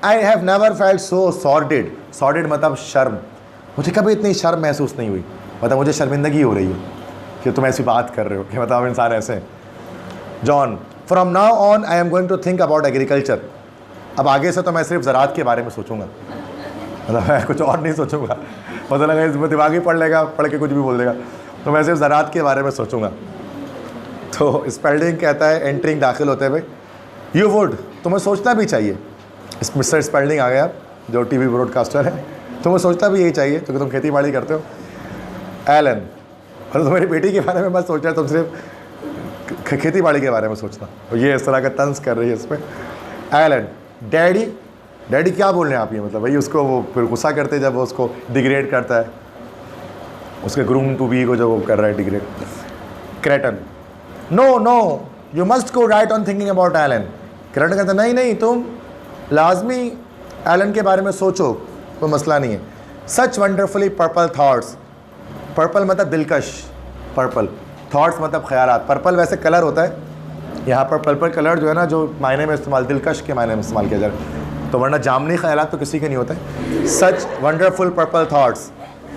I have never felt so sordid, sordid मतलब शर्म, मुझे कभी इतनी शर्म महसूस नहीं हुई, मतलब मुझे शर्मिंदगी हो रही है कि तुम ऐसी बात कर रहे हो कि मतलब इंसान ऐसे हैं। John, from now on I am going to think about agriculture, अब आगे से तो मैं सिर्फ ज़राअत के बारे में सोचूंगा, मतलब मैं कुछ और नहीं सोचूंगा। मतलब लगा इसमें दिमाग ही पढ़ लेगा, पढ़ के कुछ भी बोल देगा, तो मैं सिर्फ ज़राअत के बारे में सोचूंगा। तो स्पेल्डिंग कहता है एंट्रिंग, दाखिल होते हुए, यू वुड, तुम्हें सोचना भी चाहिए। मिस्टर स्पेल्डिंग आ गया जो टीवी ब्रॉडकास्टर है, तुम्हें सोचना भी यही चाहिए क्योंकि तुम खेती बाड़ी करते हो। एलन, और तुम्हारी बेटी के बारे में मत सोचना, तुम सिर्फ खेती बाड़ी के बारे में सोचना। और ये इस तरह का तंज कर रही है इस पर। एलन, डैडी, डैडी क्या बोल रहे हैं आप ये, मतलब भाई उसको वो फिर गुस्सा करते जब वो उसको डिग्रेड करता है, उसके ग्रूम टू बी को जो वो कर रहा है degrade. Kreton, no no you must go right on thinking about Alan. Kreton कहता नहीं नहीं, तुम लाजमी एलन के बारे में सोचो, कोई मसला नहीं है। सच वंडरफुली पर्पल थाट्स, पर्पल मतलब दिलकश, पर्पल थाट्स मतलब ख्यालात। पर्पल वैसे कलर होता है, यहाँ पर पर्पल कलर जो है ना, जो मायने में इस्तेमाल, दिलकश के मायने में इस्तेमाल किया जाए, तो वरना जामनी ख्यालात तो किसी के नहीं होते। सच वंडरफुल पर्पल थाट्स,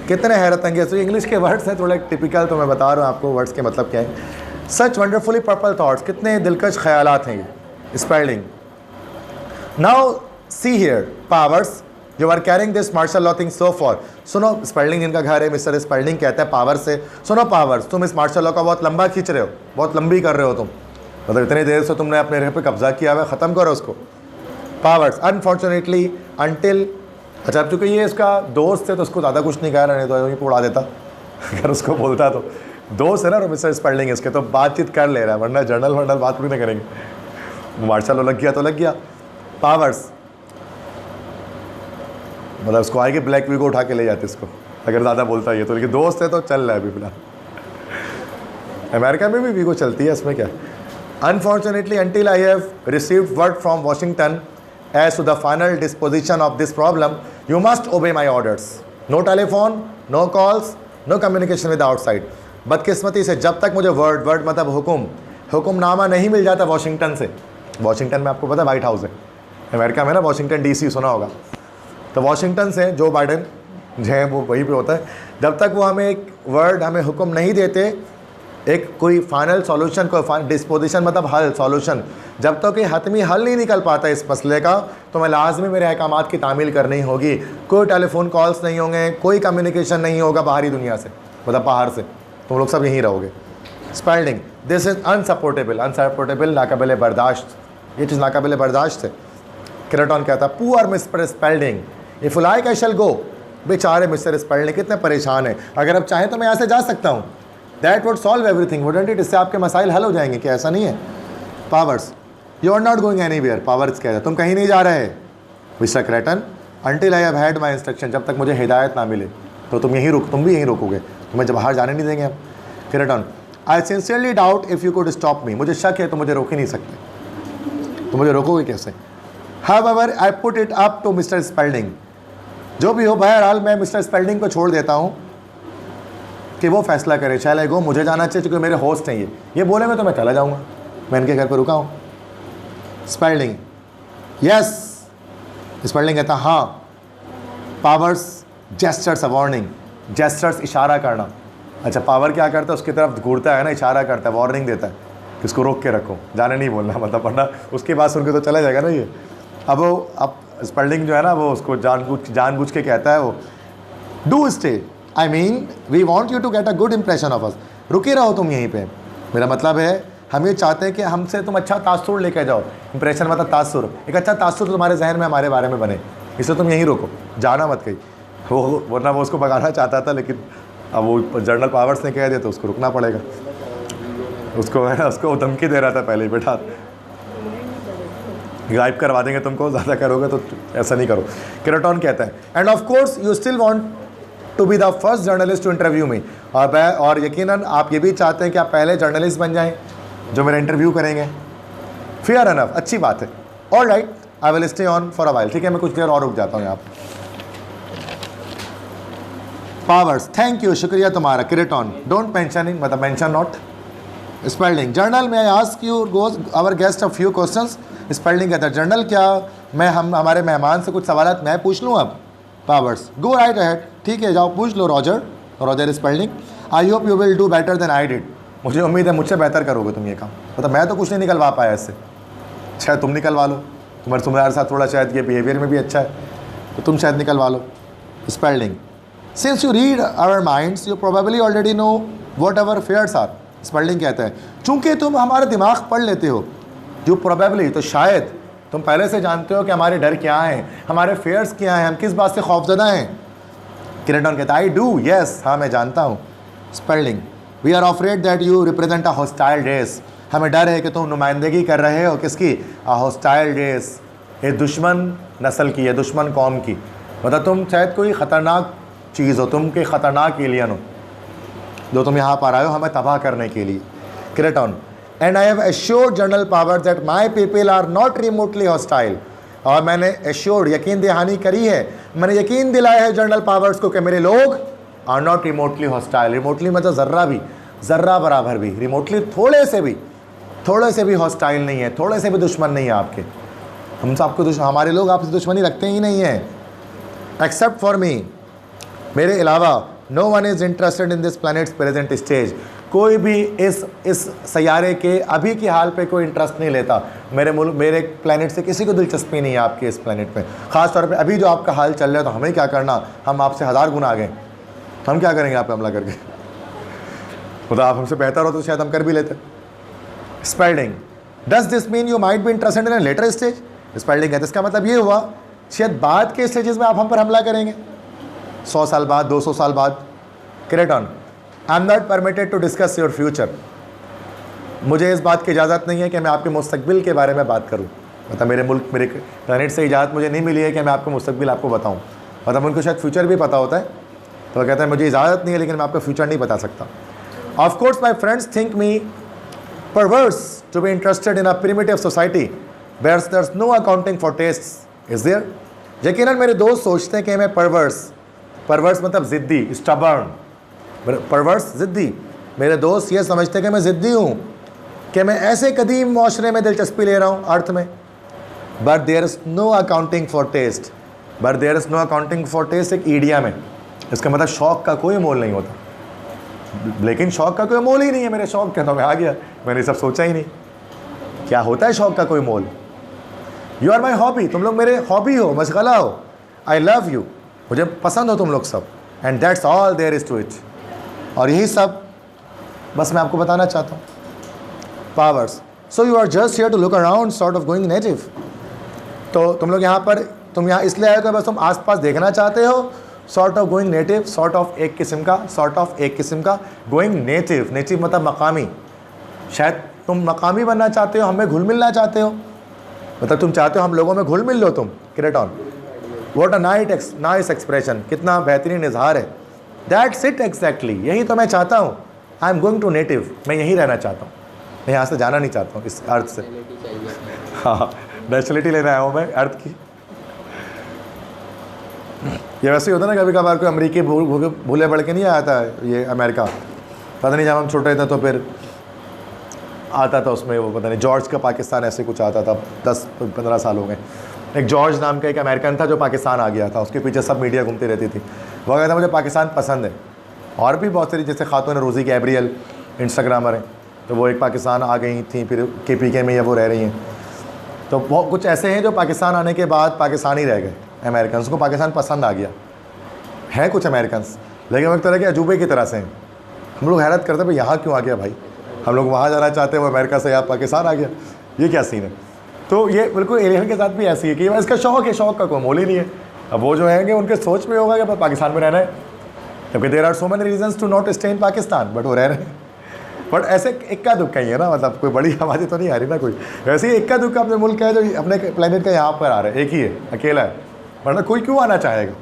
कितने हैरत अंगेज। तो इंग्लिश के वर्ड्स हैं थोड़े टिपिकल, तो मैं बता रहा हूँ आपको वर्ड्स के मतलब क्या है। सच वंडरफुली पर्पल थाट्स, कितने दिलकश ख्यालात हैं ये। Spelding, now see here Powers, you are carrying this martial law thing so far. सुनो, स्पेल्डिंग जिनका घर है मिस्टर स्पेल्डिंग कहता है पावर से, सुनो पावर्स, तुम इस मार्शल लॉ का बहुत लंबा खींच रहे हो, बहुत लंबी कर रहे हो तुम, मतलब इतनी देर से तुमने अपने घर पे कब्जा किया हुआ है, ख़त्म करो उसको। पावर्स, अनफॉर्चुनेटली अनटिल, अच्छा अब चूँकि ये इसका दोस्त है तो उसको ज़्यादा कुछ नहीं कह रहा, नहीं तो यहीं उड़ा देता अगर उसको बोलता तो। दोस्त है ना मिस्टर स्पेल्डिंग इसके, तो बातचीत कर ले रहा है, वरना जर्नल वर्नल बात पूरी नहीं करेंगे। मार्शल लॉ लग गया तो लग गया। पावर्स मतलब उसको आएगी ब्लैक वीगो उठा के ले जाते इसको, अगर ज़्यादा बोलता है ये तो, लेकिन दोस्त है तो चल रहा है अभी फिलहाल। अमेरिका में भी वीगो चलती है, इसमें क्या। Unfortunately until I have received word from Washington as to the final disposition of this problem you must obey my orders. No telephone, no calls, no communication with outside. बदकिस्मती से जब तक मुझे वर्ड मतलब हुक्मनामा नहीं मिल जाता वाशिंगटन से, Washington में आपको पता है वाइट हाउस है अमेरिका में ना, वाशिंगटन DC सुना होगा, तो वाशिंगटन से जो बाइडेन जो है वो वहीं पे होता है, जब तक वो हमें एक वर्ड, हमें हुक्म नहीं देते, एक कोई फाइनल सॉल्यूशन, कोई डिस्पोजिशन मतलब हल, सॉल्यूशन, जब तक ये हतमी हल नहीं निकल पाता इस मसले का, तो मैं लाजमी मेरे अहकामात की तामील करनी होगी। कोई टेलीफोन कॉल्स नहीं होंगे, कोई कम्युनिकेशन नहीं होगा बाहरी दुनिया से, मतलब बाहर से, तुम लोग सब यहीं रहोगे। Spelding, this is insupportable, insupportable नाकाबिल बर्दाश्त, ये चीज़ नाकाबिल बर्दाश्त है। क्रेटन कहता है poor Mr Spelding, if you like I shall go. बेचारे मिस्टर स्पेल्डिंग कितने परेशान हैं, अगर आप चाहें तो मैं यहाँ से जा सकता हूँ। That would solve everything wouldn't it, इससे आपके मसाइल हल हो जाएंगे, क्या ऐसा नहीं है। Powers, you are not going anywhere, Powers कहता है तुम कहीं नहीं जा रहे Mr Kreton, until I have had my instruction, जब तक मुझे हिदायत ना मिले तो तुम भी यहीं रुकोगे, तुम्हें जब बाहर जाने नहीं देंगे हम। क्रेटन, I sincerely doubt if you could stop me, मुझे शक है तो मुझे रोक ही नहीं सकते, तो मुझे रोकोगे कैसे। However, I put it up to mister Spalding, जो भी हो बहरहाल मैं मिस्टर स्पेल्डिंग को छोड़ देता हूँ। कि वो फैसला करे, शैल आई गो, मुझे जाना चाहिए क्योंकि मेरे होस्ट हैं ये बोले मैं तो मैं चला जाऊँगा, मैं इनके घर पर रुका हूँ। स्पेलिंग यस, स्पेलिंग कहता हाँ। Powers gestures a warning, gestures इशारा करना। अच्छा पावर क्या करता है, उसकी तरफ घूरता है ना, इशारा करता है, वार्निंग देता है कि उसको रोक के रखो, जाने नहीं बोलना, मतलब वरना उसकी बात सुन के तो चला जाएगा ना ये। अब स्पेलिंग जो है ना वो उसको जानबूझ के कहता है वो, do stay, I mean we want you to get a good impression of us, रुके रहो तुम यहीं पे। मेरा मतलब है हम ये चाहते हैं कि हमसे तुम अच्छा तासुर लेके जाओ, इंप्रेशन मतलब तासुर, एक अच्छा तासुर तुम्हारे जहन में हमारे बारे में बने, इसलिए तुम यहीं रुको, जाना मत कहीं। वो वरना वो उसको भगाना चाहता था, लेकिन अब वो जनरल पावर्स ने कह दिया तो उसको रुकना पड़ेगा। उसको है ना, उसको धमकी दे रहा था पहले, बेटा गायब करवा देंगे तुमको, ज़्यादा करोगे तो ऐसा नहीं करो। क्रेटॉन कहता है and of course you still want to be the first journalist to interview me, और यकीनन आप ये भी चाहते हैं कि आप पहले जर्नलिस्ट बन जाएं जो मेरा इंटरव्यू करेंगे। फेयर एनफ, अच्छी बात है। All right, I will stay on for a while, ठीक है मैं कुछ देर और रुक जाता हूँ यहाँ पर। पावर्स थैंक यू, शुक्रिया तुम्हारा। क्रेटॉन डोंट मेंशन, मतलब mention not. Spelding general may I ask you goes our guest a few questions. Spelding कहता है जर्नल क्या मैं हमारे मेहमान से कुछ सवाल मैं पूछ लूँ अब। पावर्स गो राइट अहेड, ठीक है जाओ पूछ लो Roger Spelding. I hope you will do better than I did, मुझे उम्मीद है मुझसे बेहतर करोगे तुम ये काम, मतलब मैं तो कुछ नहीं निकलवा पाया इससे, शायद तुम निकलवा लो, तुम्हारे साथ थोड़ा शायद ये बिहेवियर में भी अच्छा है तो तुम शायद निकलवा लो। Spelding since you read our minds you probably already know whatever fears are. Spelding कहता है चूँकि तुम हमारा दिमाग पढ़ लेते हो, यू प्रोबेबली तो शायद तुम पहले से जानते हो कि हमारे डर क्या हैं, हमारे फेयर्स क्या हैं, हम किस बात से खौफजदा हैं। क्रेटॉन कहता है आई डू यस, हाँ मैं जानता हूँ। Spelding we are afraid that you represent a hostile race, हमें डर है कि तुम नुमाइंदगी कर रहे हो किसकी, अ हॉस्टाइल रेस, ये दुश्मन नस्ल की है, दुश्मन कौम की, मतलब तुम शायद कोई ख़तरनाक चीज़ हो, तुम के ख़तरनाक एलियन हो जो तुम यहाँ पर आए हो हमें तबाह करने के लिए। Kreton and I have assured General Powers that my people are not remotely hostile, और मैंने एश्योर्ड यकीन दहानी करी है, मैंने यकीन दिलाया है जनरल पावर्स को कि मेरे लोग are not remotely hostile. Remotely मतलब ज़र्रा बराबर भी, रिमोटली थोड़े से भी हॉस्टाइल नहीं है, थोड़े से भी दुश्मन नहीं है आपके, हम सबको हमारे लोग आपसे दुश्मनी रखते ही नहीं है। एक्सेप्ट फॉर मी, मेरे अलावा no one is interested in this planet's present stage, कोई भी इस सैयारे के अभी की हाल पे कोई इंटरेस्ट नहीं लेता। मेरे प्लैनेट से किसी को दिलचस्पी नहीं है आपके इस प्लैनेट पे, ख़ास तौर पे अभी जो आपका हाल चल रहा है तो हमें क्या करना, हम आपसे 1000 गुना आगे, हम क्या करेंगे आप पे हमला करके, मतलब आप हमसे बेहतर हो तो शायद हम कर भी लेते। Spelling does this mean you might be interested in a later stage. Spelling है इसका मतलब ये हुआ शायद बाद के स्टेजेस में आप हम पर हमला करेंगे, 100 साल बाद, 200 साल बाद। Kreton I am not permitted to discuss your future, मुझे इस बात की इजाज़त नहीं है कि मैं आपके मुस्तकबिल के बारे में बात करूं, मतलब मेरे प्लैनेट से इजाज़त मुझे नहीं मिली है कि मैं आपको मुस्तकबिल आपको बताऊं, मतलब उनको शायद फ्यूचर भी पता होता है तो कहते हैं मुझे इजाज़त नहीं है लेकिन मैं आपका फ्यूचर नहीं बता सकता। Of course my friends think me perverse to be interested in a primitive society where there's no accounting for tastes, is there? यकीनन मेरे दोस्त सोचते हैं कि मैं परवर्स मतलब ज़िद्दी, stubborn, परवर्स ज़िद्दी, मेरे दोस्त ये समझते हैं कि मैं ज़िद्दी हूँ, कि मैं ऐसे कदीम माशरे में दिलचस्पी ले रहा हूँ अर्थ में। But there is no accounting for taste, एक ईडियम है, इसका मतलब शौक़ का कोई मोल नहीं होता, लेकिन शौक़ का कोई मोल ही नहीं है, मेरे शौक़ कहता मैं आ गया, मैंने सब सोचा ही नहीं क्या होता है शौक़ का कोई मोल। यू आर माई हॉबी, तुम लोग मेरे हॉबी हो, मशगला हो, आई लव यू, मुझे पसंद हो तुम लोग सब, and that's all there is to it, और यही सब बस मैं आपको बताना चाहता हूँ। Powers so you are just here to look around sort of going native, तो तुम लोग यहाँ पर तुम यहाँ इसलिए आए हो बस तुम आसपास देखना चाहते हो, sort of going native, sort of एक किस्म का गोइंग नेटिव, नेटिव मतलब मकामी, शायद तुम मकामी बनना चाहते हो, हमें घुल मिलना चाहते हो, मतलब तुम चाहते हो हम लोगों में घुल मिल लो तुम। Craton what a nice expression, कितना बेहतरीन इजहार है। दैट्स इट एग्जैक्टली, यही तो मैं चाहता हूँ। I am going to native, मैं यहीं रहना चाहता हूँ, मैं यहाँ से जाना नहीं चाहता हूँ इस अर्थ से। हाँ नेशनलिटी लेना आया हूँ मैं अर्थ की। ये वैसे ही होता है ना, कभी कभार कोई अमरीकी भूले बढ़ के नहीं आता है ये अमेरिका। पता नहीं, जब हम छोटे थे तो फिर आता था उसमें वो, पता नहीं जॉर्ज का पाकिस्तान ऐसे कुछ आता था, 10-15 साल हो गए। एक जॉर्ज नाम का एक अमेरिकन था जो पाकिस्तान आ गया था, उसके पीछे सब मीडिया घूमती रहती थी। वो कहता मुझे पाकिस्तान पसंद है। और भी बहुत सारी, जैसे खातून रोज़ी गैब्रियल इंस्टाग्रामर हैं, तो वो एक पाकिस्तान आ गई थी, फिर KPK में या वो रह रही हैं। तो बहुत कुछ ऐसे हैं जो पाकिस्तान आने के बाद पाकिस्तान ही रह गए। अमेरिकन्स को पाकिस्तान पसंद आ गया है कुछ अमेरिकन्स, लेकिन वो एक तरह के अजूबे की तरह से हैं। हम लोग हैरत करते हैं भाई यहाँ क्यों आ गया भाई, हम लोग वहाँ जाना चाहते हैं, वो अमेरिका से यहाँ पाकिस्तान आ गया, ये क्या सीन है। तो ये बिल्कुल एलियन के साथ भी ऐसी है कि इसका शौक़ है, शौक़ का कोई मोल ही नहीं है। अब वो जो है उनके सोच में होगा कि पाकिस्तान में रहना है, क्योंकि there are so many reasons to not stay in Pakistan, but वो रह रहे हैं। बट ऐसे इक्का दुक्का ही है ना, मतलब कोई बड़ी आवाज़ें तो नहीं आ रही ना कोई। वैसे ही इक्का दुक्का अपने मुल्क का है जो अपने प्लेनेट का यहाँ पर आ रहा है, एक ही है, अकेला है, वरना कोई क्यों आना चाहेगा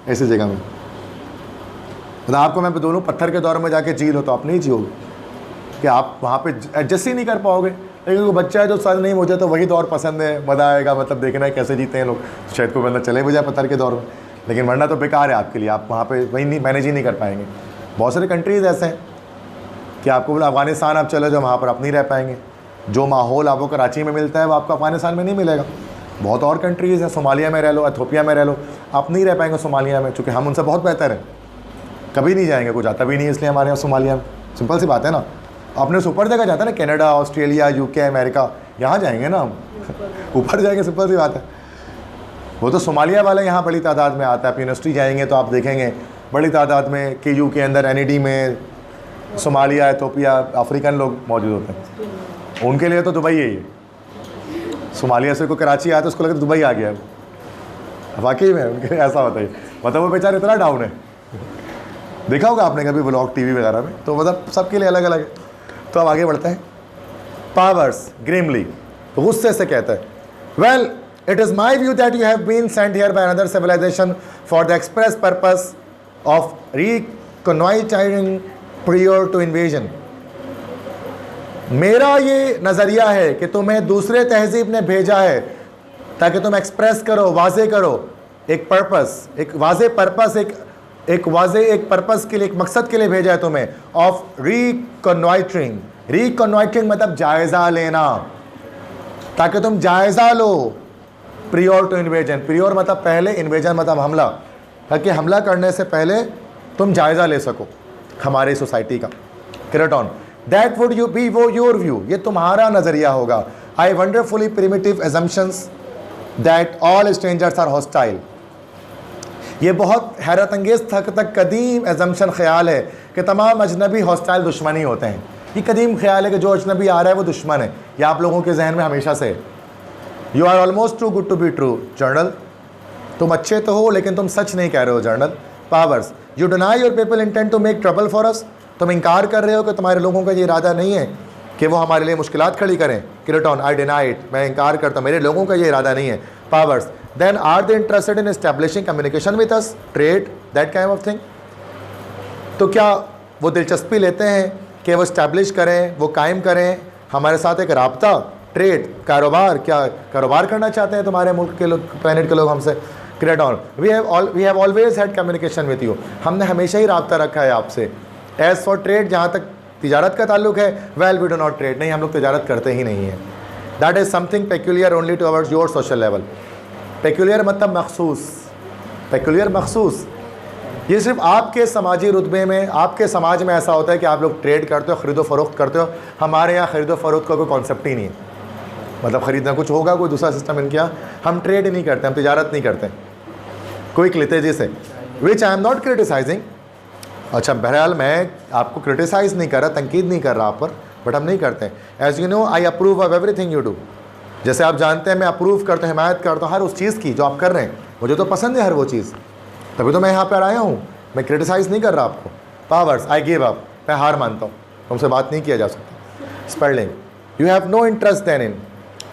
ऐसी जगह में। मतलब आपको मैं दोनों पत्थर के दौर में जाके जी लो तो आप नहीं जियोगे, कि आप वहाँ पे एडजस्ट ही नहीं कर पाओगे। लेकिन कोई बच्चा है जो सच नहीं, मुझे तो वही दौर पसंद है, मज़ा आएगा, मतलब देखना है कैसे जीते हैं लोग, शायद कोई बंदा चले भी जाए पत्थर के दौर में, लेकिन वरना तो बेकार है आपके लिए, आप वहाँ पे वही नहीं मैनेज ही नहीं कर पाएंगे। बहुत सारे कंट्रीज़ ऐसे हैं कि आपको बोला अफ़गानिस्तान आप चले जाओ, वहाँ पर आप नहीं रह पाएंगे। जो माहौल आपको कराची में मिलता है वो आपको अफ़गानिस्तान में नहीं मिलेगा। बहुत और कंट्रीज़ हैं, सोमालिया में रह लो, इथियोपिया में रह लो, आप नहीं रह पाएंगे सोमालिया में, चूँकि हम उनसे बहुत बेहतर हैं। कभी नहीं जाएंगे, कुछ आता भी नहीं इसलिए हमारे यहाँ सोमालिया में, सिंपल सी बात है ना। अपने से ऊपर जगह जाता है ना, कनाडा, ऑस्ट्रेलिया, UK, अमेरिका, यहाँ जाएंगे ना हम ऊपर जाएंगे, सिंपल सी बात है। वो तो सोमालिया वाले यहाँ बड़ी तादाद में आता है। आप यूनिवर्सिटी जाएंगे तो आप देखेंगे बड़ी तादाद में KU के अंदर NED में सोमालिया, इथियोपिया, अफ्रीकन लोग मौजूद होते हैं। उनके लिए तो दुबई है ये। सोमालिया से कोई कराची आया तो उसको लगता है दुबई आ गया। वाकई में उनके लिए ऐसा होता है, मतलब वो बेचारा इतना डाउन है। देखा होगा आपने कभी व्लॉग TV वगैरह में, तो मतलब सबके लिए अलग अलग है। तो अब आगे बढ़ते हैं। पावर्स ग्रिमली गुस्से से कहता है, well it is my view that you have been sent here by another civilisation for the express purpose of reconnoitring prior to invasion। मेरा ये नज़रिया है कि तुम्हें दूसरे तहजीब ने भेजा है ताकि तुम एक्सप्रेस करो, वाजे करो एक पर्पस, एक वाजे पर्पस, एक वाजे एक पर्पस के लिए, एक मकसद के लिए भेजा है तुम्हें, ऑफ रिकॉन्वाइटिंग। रिकॉन्वाइटिंग मतलब जायज़ा लेना, ताकि तुम जायज़ा लो। प्रियोर टू इन्वेजन, प्रियोर मतलब पहले, इन्वेजन मतलब हमला, ताकि हमला करने से पहले तुम जायज़ा ले सको हमारी सोसाइटी का। Kreton, that would you be वो योर व्यू, ये तुम्हारा नज़रिया होगा। I wonderfully primitive assumptions that all strangers are hostile. ये बहुत हैरत अंगेज़ तक कदीम एजम्पशन ख्याल है कि तमाम अजनबी हॉस्टाइल दुश्मनी होते हैं। ये कदीम ख्याल है कि जो अजनबी आ रहा है वो दुश्मन है, ये आप लोगों के जहन में हमेशा से। You are almost too good to be true general, तुम अच्छे तो हो लेकिन तुम सच नहीं कह रहे हो general. Powers, you deny your people intent to make trouble for us, तुम इनकार कर रहे हो कि तुम्हारे लोगों का ये इरादा नहीं है कि वो हमारे लिए मुश्किलात खड़ी करें। क्रेटॉन, आई डिनाई इट, मैं इनकार करता हूँ, मेरे लोगों का ये इरादा नहीं है। Powers, then are they interested in establishing communication with us, trade, that kind of thing. तो क्या वो दिलचस्पी लेते हैं कि वो इस्टेब्लिश करें, वो कायम करें हमारे साथ एक राब्ता, ट्रेड, कारोबार, क्या कारोबार करना चाहते हैं तुम्हारे मुल्क के लोग, प्लैनेट के लोग हमसे। Kreton, we have always had communication with you, हमने हमेशा ही राब्ता रखा है आपसे। एज़ फॉर ट्रेड, जहाँ तक तिजारत का ताल्लुक है, well we do not trade, नहीं हम लोग तिजारत करते ही नहीं हैं। That is something peculiar only to our your social level. Peculiar मतलब मखसूस, पेक्यूलियर मखसूस, ये सिर्फ आपके समाजी रुतबे में, आपके समाज में ऐसा होता है कि आप लोग ट्रेड करते हो, ख़रीदो फरोख्त करते हो। हमारे यहाँ ख़रीदो फरोख्त का कोई कॉन्सेप्ट ही नहीं है, मतलब ख़रीदना कुछ होगा, कोई दूसरा सिस्टम इनके यहाँ, हम ट्रेड नहीं करते, हम तिजारत नहीं करते कोई लितेजी से। विच आई एम नॉट क्रिटिसाइजिंग, अच्छा बहरहाल मैं आपको क्रिटिसाइज़ नहीं कर रहा, तनकीद नहीं कर रहा आप पर, बट हम नहीं करते। As you know I approve of everything you do, जैसे आप जानते हैं मैं अप्रूव करता हूँ, हिमायत करता हूँ हर उस चीज़ की जो आप कर रहे हैं, मुझे तो पसंद है हर वो चीज़, तभी तो मैं यहाँ पर आया हूँ, मैं क्रिटिसाइज़ नहीं कर रहा आपको। पावर्स, आई गिव अप, मैं हार मानता हूँ, तुमसे बात नहीं किया जा सकता। Spelding, you have no interest then in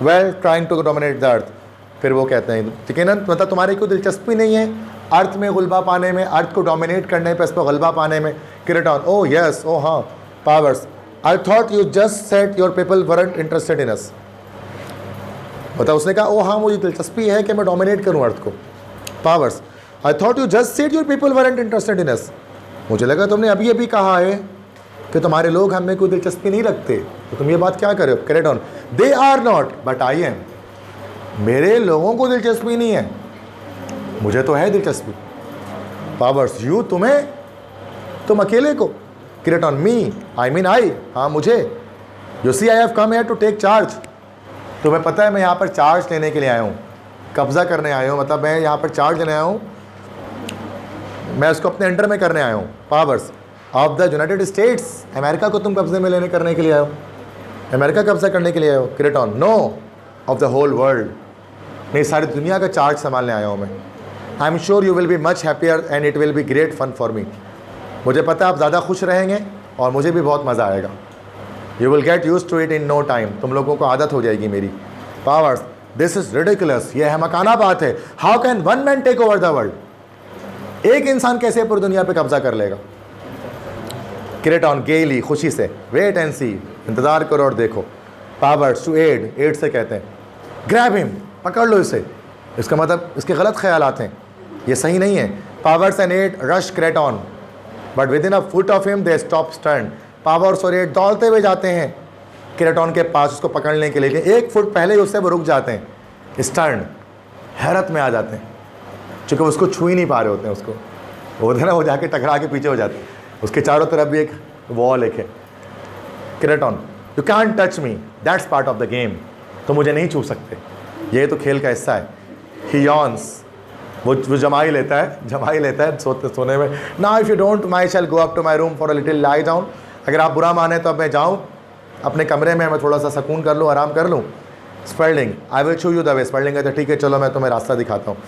well trying to dominate the earth. फिर वो कहते हैं यकीनन, मतलब तुम्हारी कोई दिलचस्पी नहीं है अर्थ में गुलबा पाने में, अर्थ को डोमिनेट करने पे, इस पर गलबा पाने में। क्रेटॉन, ओह यस, ओह हाँ। Powers, I thought you just said your people weren't interested in us, मतलब उसने कहा ओ हाँ मुझे दिलचस्पी है कि मैं डोमिनेट करूँ अर्थ को। Powers, I thought you just said your people weren't interested in us. मुझे लगा तुमने अभी अभी कहा है कि तुम्हारे लोग हमें कोई दिलचस्पी नहीं रखते, तो तुम ये बात क्या कर रहे हो? Carry on. They are not but I am. मेरे लोगों को दिलचस्पी नहीं है, मुझे तो है दिलचस्पी. पावर्स यू, तुम्हें, तुम अकेले को. Carry on. Me, I mean I, हाँ मुझे. You see I have come here to take charge. तुम्हें पता है मैं यहाँ पर चार्ज लेने के लिए आया हूँ, कब्जा करने आया हूँ, मतलब मैं यहाँ पर चार्ज लेने आया हूँ, मैं उसको अपने अंडर में करने आया हूँ. Powers of the United states. America को तुम कब्जे में लेने करने के लिए आए हो, अमेरिका कब्जा करने के लिए आए हो. Carry on. No, of the whole world. नहीं, सारी दुनिया का चार्ज संभालने आया हूँ मैं. I am sure you will be much happier and it will be great fun for me. मुझे पता है आप ज़्यादा खुश रहेंगे और मुझे भी बहुत मज़ा आएगा. You will get use to it in no time. तुम लोगों को आदत हो जाएगी मेरी. Powers this is ridiculous. ये है मकाना बात है. How can one man take over the world. एक इंसान कैसे पूरी दुनिया पे कब्जा कर लेगा. Carry on. गेली, खुशी से. वेट एंड सी, इंतजार करो और देखो. पावर्स टू एड, एड से कहते हैं ग्रैब हिम, पकड़ लो इसे. इसका मतलब इसके गलत ख्यालात हैं, ये सही नहीं है. Powers and aide rush carry on but within a foot of him they stop stern. Powers और एड दौड़ते हुए जाते हैं कैरी ऑन के पास उसको पकड़ने के लिए, लेकिन एक फुट पहले ही उससे वो रुक जाते हैं. स्टर्न, हैरत में आ जाते हैं, चूँकि उसको छू ही नहीं पा रहे होते हैं. उसको वो ना, वो जाके टकरा के पीछे हो जाते हैं. उसके चारों तरफ भी एक वॉल एक है. Carry on. You can touch me, that's part of the game. तो मुझे नहीं छू सकते, ये तो खेल का हिस्सा है. ही यॉन्स, वो जमा ही लेता है सोने में. ना if you don't mind shall go up to my room for a little lie down. अगर आप बुरा माने तो अब मैं जाऊँ अपने कमरे में, मैं थोड़ा सा सुकून कर लूँ, आराम कर लूँ. Spalding, I will show you the way. Spalding कहते ठीक है चलो मैं तुम्हें रास्ता दिखाता हूँ.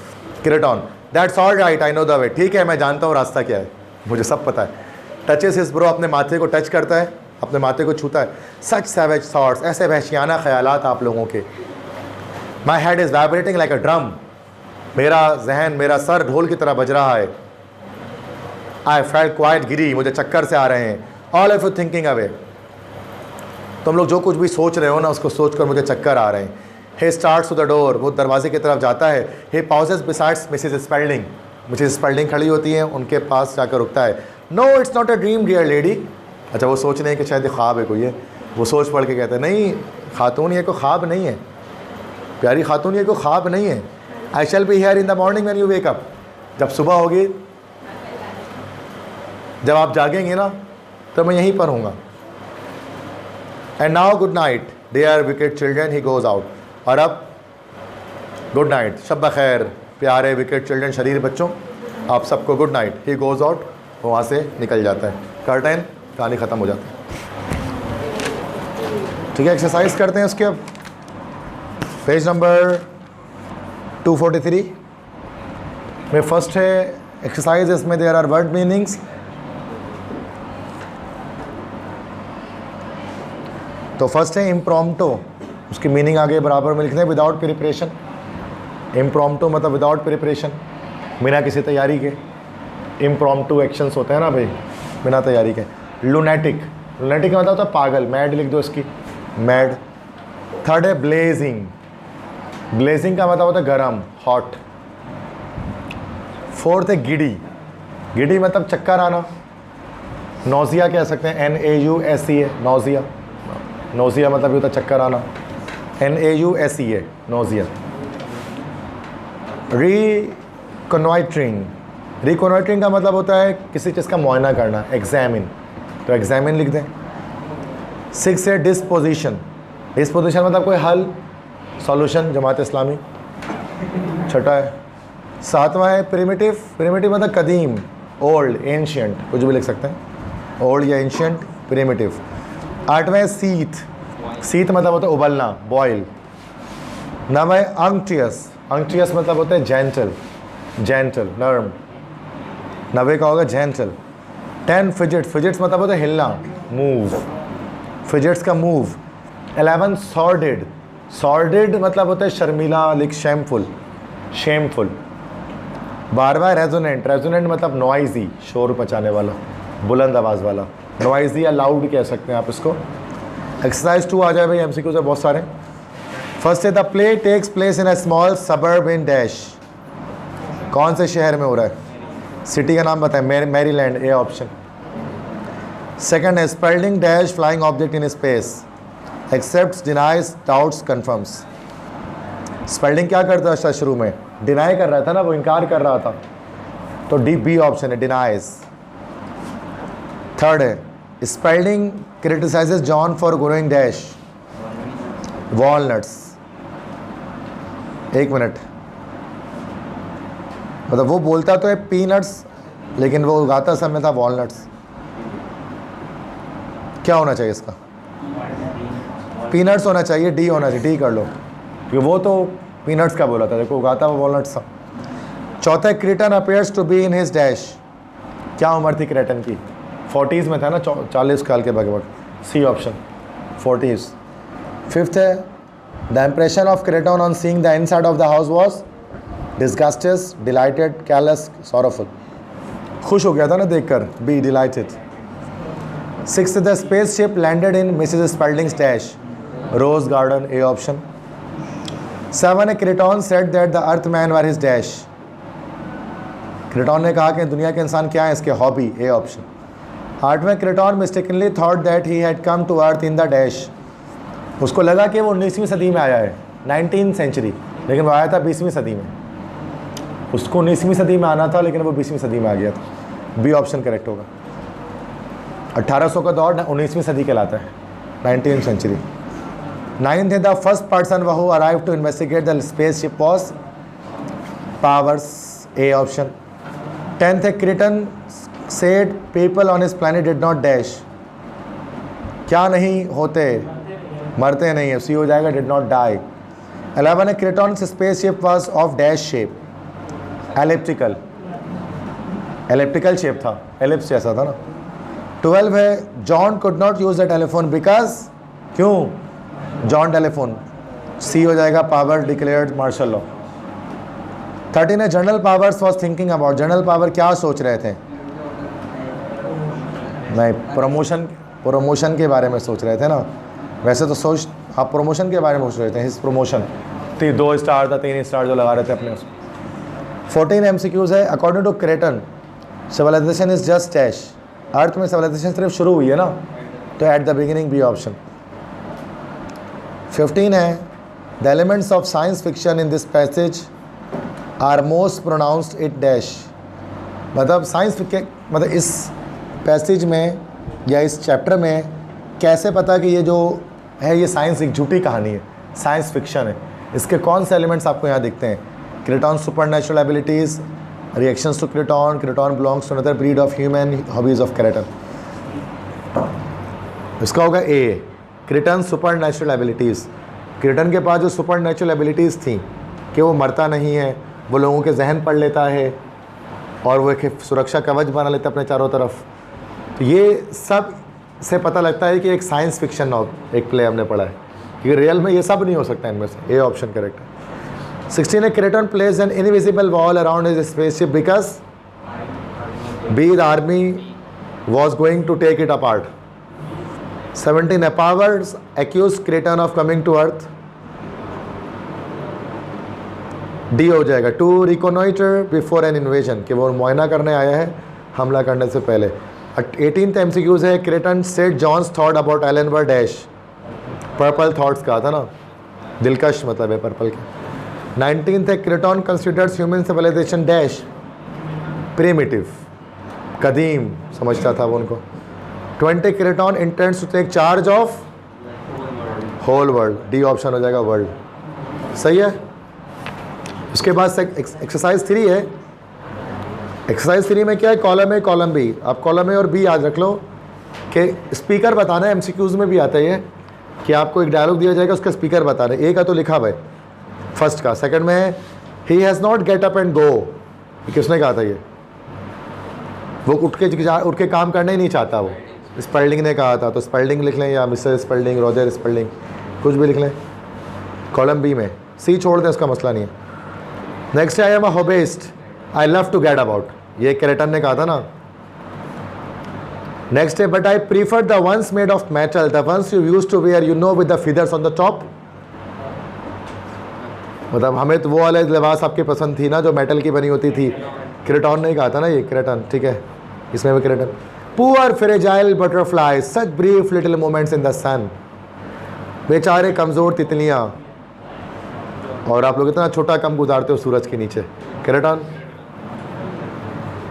Carry on. That's all right, I know the way. ठीक है मैं जानता हूँ रास्ता क्या है, मुझे सब पता है. टचेस हिज ब्रो, अपने माथे को टच करता है, अपने माथे को छूता है. सच सैवेज थॉट्स, ऐसे वहशियाना ख्यालात आप लोगों के. My head is vibrating like a drum. मेरा जहन, मेरा सर ढोल की तरह बज रहा है. आई फेल्ट क्वाइट गिरी, मुझे चक्कर से आ रहे हैं. All of you thinking away. तुम लोग जो कुछ भी सोच रहे हो ना, उसको सोच कर मुझे चक्कर आ रहे हैं. He starts to the door, वो दरवाजे की तरफ जाता है. He pauses besides Mrs Spelding. Mrs Spelding खड़ी होती है, उनके पास जाकर रुकता है. No it's not a dream dear lady. अच्छा, वो सोच रहे हैं कि शायद ये ख्वाब है कोई है. वो सोच पढ़ के कहते हैं नहीं खातून, ये कोई ख्वाब नहीं है, प्यारी खातून, ये कोई ख्वाब नहीं है. I shall be here in the morning when you wake up. जब सुबह होगी, जब आप जागेंगे ना, तो मैं यहीं पर हूँगा. And now good night dear wicked children. He goes out. और अब गुड नाइट, शब खैर प्यारे विकेट चिल्ड्रन, शरीर बच्चों, आप सबको गुड नाइट. ही गोज़ आउट, वो वहाँ से निकल जाता है. कर्टन, कहानी ख़त्म हो जाती है. ठीक है, एक्सरसाइज करते हैं उसके. अब पेज नंबर 243 में फर्स्ट है एक्सरसाइज. इसमें देयर आर वर्ड मीनिंग्स. तो फर्स्ट है इम्प्रॉम्प्टो. उसकी मीनिंग आगे बराबर में लिखते हैं. Without preparation. इम्प्रॉम्प्टो मतलब विदाउट प्रिपरेशन, बिना किसी तैयारी के. इम्प्रॉम्प्टो एक्शंस होते हैं ना भाई, बिना तैयारी के. लुनेटिक, लुनेटिक का मतलब होता है पागल. मैड लिख दो इसकी, मैड. थर्ड है ब्लेजिंग. ब्लेजिंग का मतलब होता है गरम, हॉट. फोर्थ है गिडी. गिडी मतलब चक्कर आना. नोजिया कह सकते हैं, NAUSEA, नोजिया. नोजिया मतलब होता है चक्कर आना, NAUSEA, नोजिया. रिकॉन्वाइटरिंग. रिकॉन्वाइटरिंग का मतलब होता है किसी चीज़ का मुआयना करना, एग्जामिन. तो एग्जामिन लिख दें. 6 है डिस्पोजिशन. डिस्पोजिशन मतलब कोई हल, सॉल्यूशन, जमात इस्लामी. छठा है. 7वां है प्रिमिटिव. प्रिमिटिव मतलब कदीम, ओल्ड, एंशियंट, कुछ भी लिख सकते हैं, ओल्ड या एंशियंट, प्रिमिटिव. 8वां है सीथ. सीथ मतलब होता है उबलना, बॉयल. 9वां है अंक्टियस. अंक्टियस मतलब होता है जेंटल, जेंटल, नर्म. 90 का होगा जेंटल. 10 फिजिट्स. फिजिट्स मतलब होता है हिलना, मूव. फिजिट्स का मूव. 11 सॉर्डेड. सॉर्डेड मतलब होता है शर्मीला, लाइक शेमफुल, शेमफुल. 12वां रेजोनेंट. रेजोनेंट मतलब नॉइजी, शोर मचाने वाला, बुलंद आवाज़ वाला. नॉइजी या लाउड कह सकते हैं आप इसको. एक्सरसाइज 2 आ जाए भाई, MCQ से बहुत सारे. फर्स्ट है the play takes place in a small suburb in dash. कौन से शहर में हो रहा है? सिटी का नाम बताएं। Maryland, A option. सेकंड है Spelding dash flying object in space, accept, denies, doubts, confirms. स्पेल्डिंग क्या करता था शुरू में? डिनाई कर रहा था ना, वो इनकार कर रहा था, तो डी बी ऑप्शन है, डिनाइज। थर्ड है Spalding criticises John for growing dash walnuts. एक मिनट, मतलब वो बोलता तो है पीनट्स, लेकिन वो उगाता समय था वॉलनट्स। क्या होना चाहिए इसका? पीनट्स होना चाहिए, डी होना चाहिए, डी कर लो, क्योंकि वो तो पीनट्स का बोला था, देखो उगाता वो वॉलनट्स था। चौथा, Kreton appears to be in his dash. क्या उम्र थी क्रेटन की? 40s में था ना, 40 साल के लगभग, सी ऑप्शन, 40s। फिफ्थ है the impression of Kreton on seeing the inside of the house was disgusted, delighted, careless, sorrowful. खुश हो गया था ना देखकर, B delighted. Sixth, the space ship landed in Mrs Spelding's dash rose garden, A option. Seven है Kreton said that the earth man were his dash. Kreton ने कहा कि दुनिया के इंसान क्या है, इसके हॉबी, ए ऑप्शन। आठवें, Kraten mistakenly thought that he had come to earth in the dash. उसको लगा कि वो 19वीं सदी में आया है, 19th सेंचुरी, लेकिन वो आया था 20वीं सदी में। उसको 19वीं सदी में आना था, लेकिन वो 20वीं सदी में आ गया था, बी ऑप्शन करेक्ट होगा। 1800 का दौर 19वीं सदी कहलाता है, 19th सेंचुरी। नाइन्थ है the first person who arrive to investigate the space ship was Powers, A option. 10th है Kreton said people on his planet did not dash. क्या नहीं होते? मरते नहीं है, सी हो जाएगा, डिड नॉट डाई। 11 है Kreton space ship was of dash shape, elliptical, elliptical shape था, एलिप्स जैसा था ना। 12 है John could not use the telephone because, क्यों? जॉन टेलीफोन, सी हो जाएगा, पावर डिक्लेयर्ड मार्शल लॉ। 13 है General Powers was thinking about. General Power क्या सोच रहे थे? नहीं, प्रमोशन के बारे में सोच रहे थे ना, वैसे तो सोच, हाँ प्रमोशन के बारे में सोच रहे थे, हिज प्रमोशन। 2 स्टार था, 3 स्टार जो लगा रहे थे अपने उसमें। 14 MCQs है according to Kraten civilisation is just dash. Earth में सिविलाइजेशन सिर्फ शुरू हुई है ना, तो at the beginning, B option. 15 है the elements of science fiction in this passage are most pronounced it dash. मतलब साइंस मतलब इस पैसेज में या इस चैप्टर में कैसे पता कि ये जो है ये साइंस एक झूठी कहानी है, साइंस फिक्शन है? इसके कौन से एलिमेंट्स आपको यहाँ दिखते हैं? Kraten super natural abilities, reactions to Kraten, Kraten belongs to another breed of human, hobbies of Kraten. इसका होगा A, Kraten super natural abilities. Kraten के पास जो सुपर नेचुरल एबिलिटीज़ थी कि वो मरता नहीं है, वो लोगों के जहन पढ़ लेता है, और वो एक सुरक्षा कवच बना लेता है अपने चारों तरफ। तो ये सब से पता लगता है कि एक साइंस फिक्शन एक प्ले हमने पढ़ा है, क्योंकि रियल में ये सब नहीं हो सकता इनमें से, ए ऑप्शन करेक्ट है। 16 है Kreton places an invisible wall around his spaceship because, B the army was going to take it apart. 17 है Powers accuse Kreton of coming to earth, D हो जाएगा, to reconnoitre before an invasion, कि वो मुआयना करने आया है हमला करने से पहले। 18th MCQs है Kreton said John's thought about Ellen were dash. Purple thoughts कहा था ना, दिलकश मतलब है पर्पल के। 19th है Kreton considers human civilisation dash primitive, कदीम समझता था वो उनको। 20 Kreton intends to take charge of whole world, D option हो जाएगा, वर्ल्ड। सही है। उसके बाद एक्सरसाइज 3 है। एक्सरसाइज 3 में क्या है? Column A column B. आप कॉलम ए और बी याद रख लो कि स्पीकर बताना है, MCQs में भी आता है कि आपको एक डायलॉग दिया जाएगा, उसका स्पीकर बताना है। ए का तो लिखा हुआ है फर्स्ट का। सेकंड में है he has not get up and go, किसने कहा था ये? वो उठ के काम करना ही नहीं चाहता, वो स्पेल्डिंग ने कहा था, तो स्पेल्डिंग लिख लें या मिस्टर स्पेल्डिंग, रॉजर स्पेल्डिंग, कुछ भी लिख लें कॉलम बी में। सी छोड़ दें, उसका मसला नहीं है। नेक्स्ट है I am a hobbyist, I love to get about, ये क्रेटन ने कहा था ना। नेक्स्ट है but I prefer the ones made of metal, the ones you use to wear you know with the feathers on the top, मतलब हमें तो वो वाले लिबास आपके पसंद थी ना जो मेटल की बनी होती थी, क्रेटॉन नहीं कहा था ना, ये क्रेटन, ठीक है, इसमें भी Kraten. Poor fragile butterfly, such brief little moments in the sun, बेचारे कमज़ोर तितलियाँ, और आप लोग इतना छोटा कम गुजारते हो सूरज के नीचे, Kreton.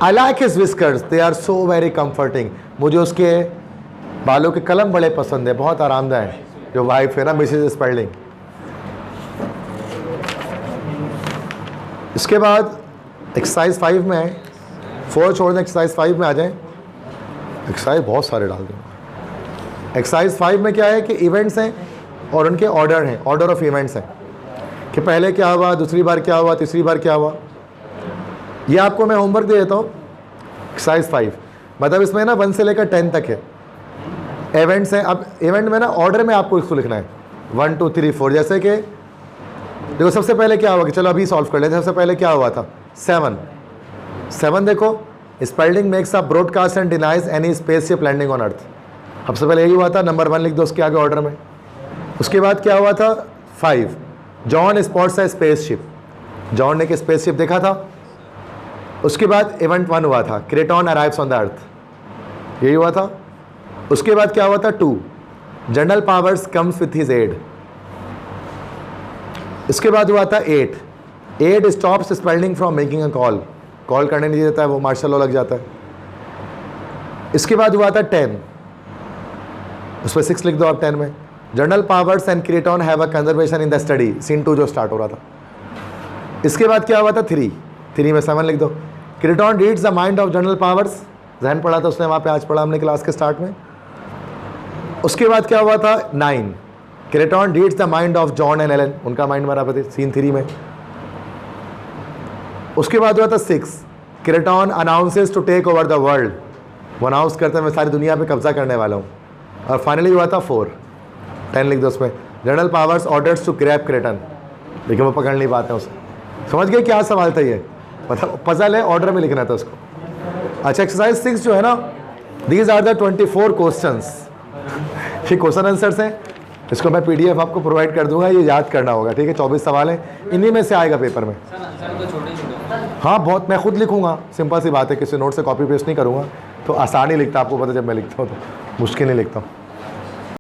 I like his whiskers, they are so very comforting, मुझे उसके बालों के कलम बड़े पसंद है, बहुत आरामदायक है। जो वाइफ है ना मिसेज स्पेल्डिंग। इसके बाद एक्सरसाइज 5 में है, 4 छोड़ दें, एक्सरसाइज 5 में आ जाएं। एक्सरसाइज बहुत सारे डाल दूँगा। एक्सरसाइज 5 में क्या है कि इवेंट्स हैं और उनके ऑर्डर हैं, ऑर्डर ऑफ इवेंट्स हैं कि पहले क्या हुआ, दूसरी बार क्या हुआ, तीसरी बार क्या हुआ। ये आपको मैं होमवर्क दे देता हूँ। एक्सरसाइज 5 मतलब इसमें ना 1 से लेकर 10 तक है इवेंट्स हैं। अब इवेंट में ना ऑर्डर में आपको इसको लिखना है 1 2 3 4। जैसे कि देखो सबसे पहले क्या हुआ कि चलो अभी सॉल्व कर लेते हैं। सबसे पहले क्या हुआ था 7 देखो, Spelding makes a broadcast and denies any spaceship landing on earth. सबसे पहले यही हुआ था, नंबर 1 लिख दो उसके आगे ऑर्डर में। उसके बाद क्या हुआ था 5, जॉन स्पॉट्स अ स्पेसशिप, जॉन ने एक स्पेसशिप देखा था। उसके बाद इवेंट 1 हुआ था, Kreton arrives on the earth, यही हुआ था। उसके बाद क्या हुआ था 2, General Powers comes with his aide. इसके बाद हुआ था 8 stops Spelding from making a call, call करने नहीं देता है वो, मार्शल लॉ लग जाता है। इसके बाद हुआ था 10, उस पर 6 लिख दो आप 10 में। General Powers and Kreton have a conservation in the study, scene 2 जो स्टार्ट हो रहा था। इसके बाद क्या हुआ था 3 में 7 लिख दो। Craton reads the mind of general powers, जहन पढ़ा था उसने वहाँ पे, आज पढ़ा हमने क्लास के स्टार्ट में। उसके बाद क्या हुआ था 9, Kreton reads the mind of John and Ellen, उनका माइंड मारा पे थे सीन 3 में। उसके बाद हुआ था 6, Kreton announces to take over the world, वो अनाउंस करते हैं मैं सारी दुनिया पे कब्जा करने वाला हूँ। और फाइनली हुआ था 4, 10 लिख दो उसमें, General Powers orders to grab Kreton, लेकिन वो पकड़ नहीं पाते उसे। समझ गए क्या सवाल था ये, मतलब पजल है, ऑर्डर में लिखना था उसको। अच्छा एक्सरसाइज 6 जो है ना, दीज आर द 24 क्वेश्चंस, ये क्वेश्चन आंसर्स हैं। इसको मैं PDF आपको प्रोवाइड कर दूंगा, ये याद करना होगा, ठीक है। 24 सवाल हैं, इन्हीं में से आएगा पेपर में। हाँ बहुत, मैं खुद लिखूंगा, सिंपल सी बात है, किसी नोट से कॉपी पेस्ट नहीं करूँगा, तो आसान ही लिखता, आपको पता जब मैं लिखता हूँ तो मुश्किल नहीं लिखता हूँ।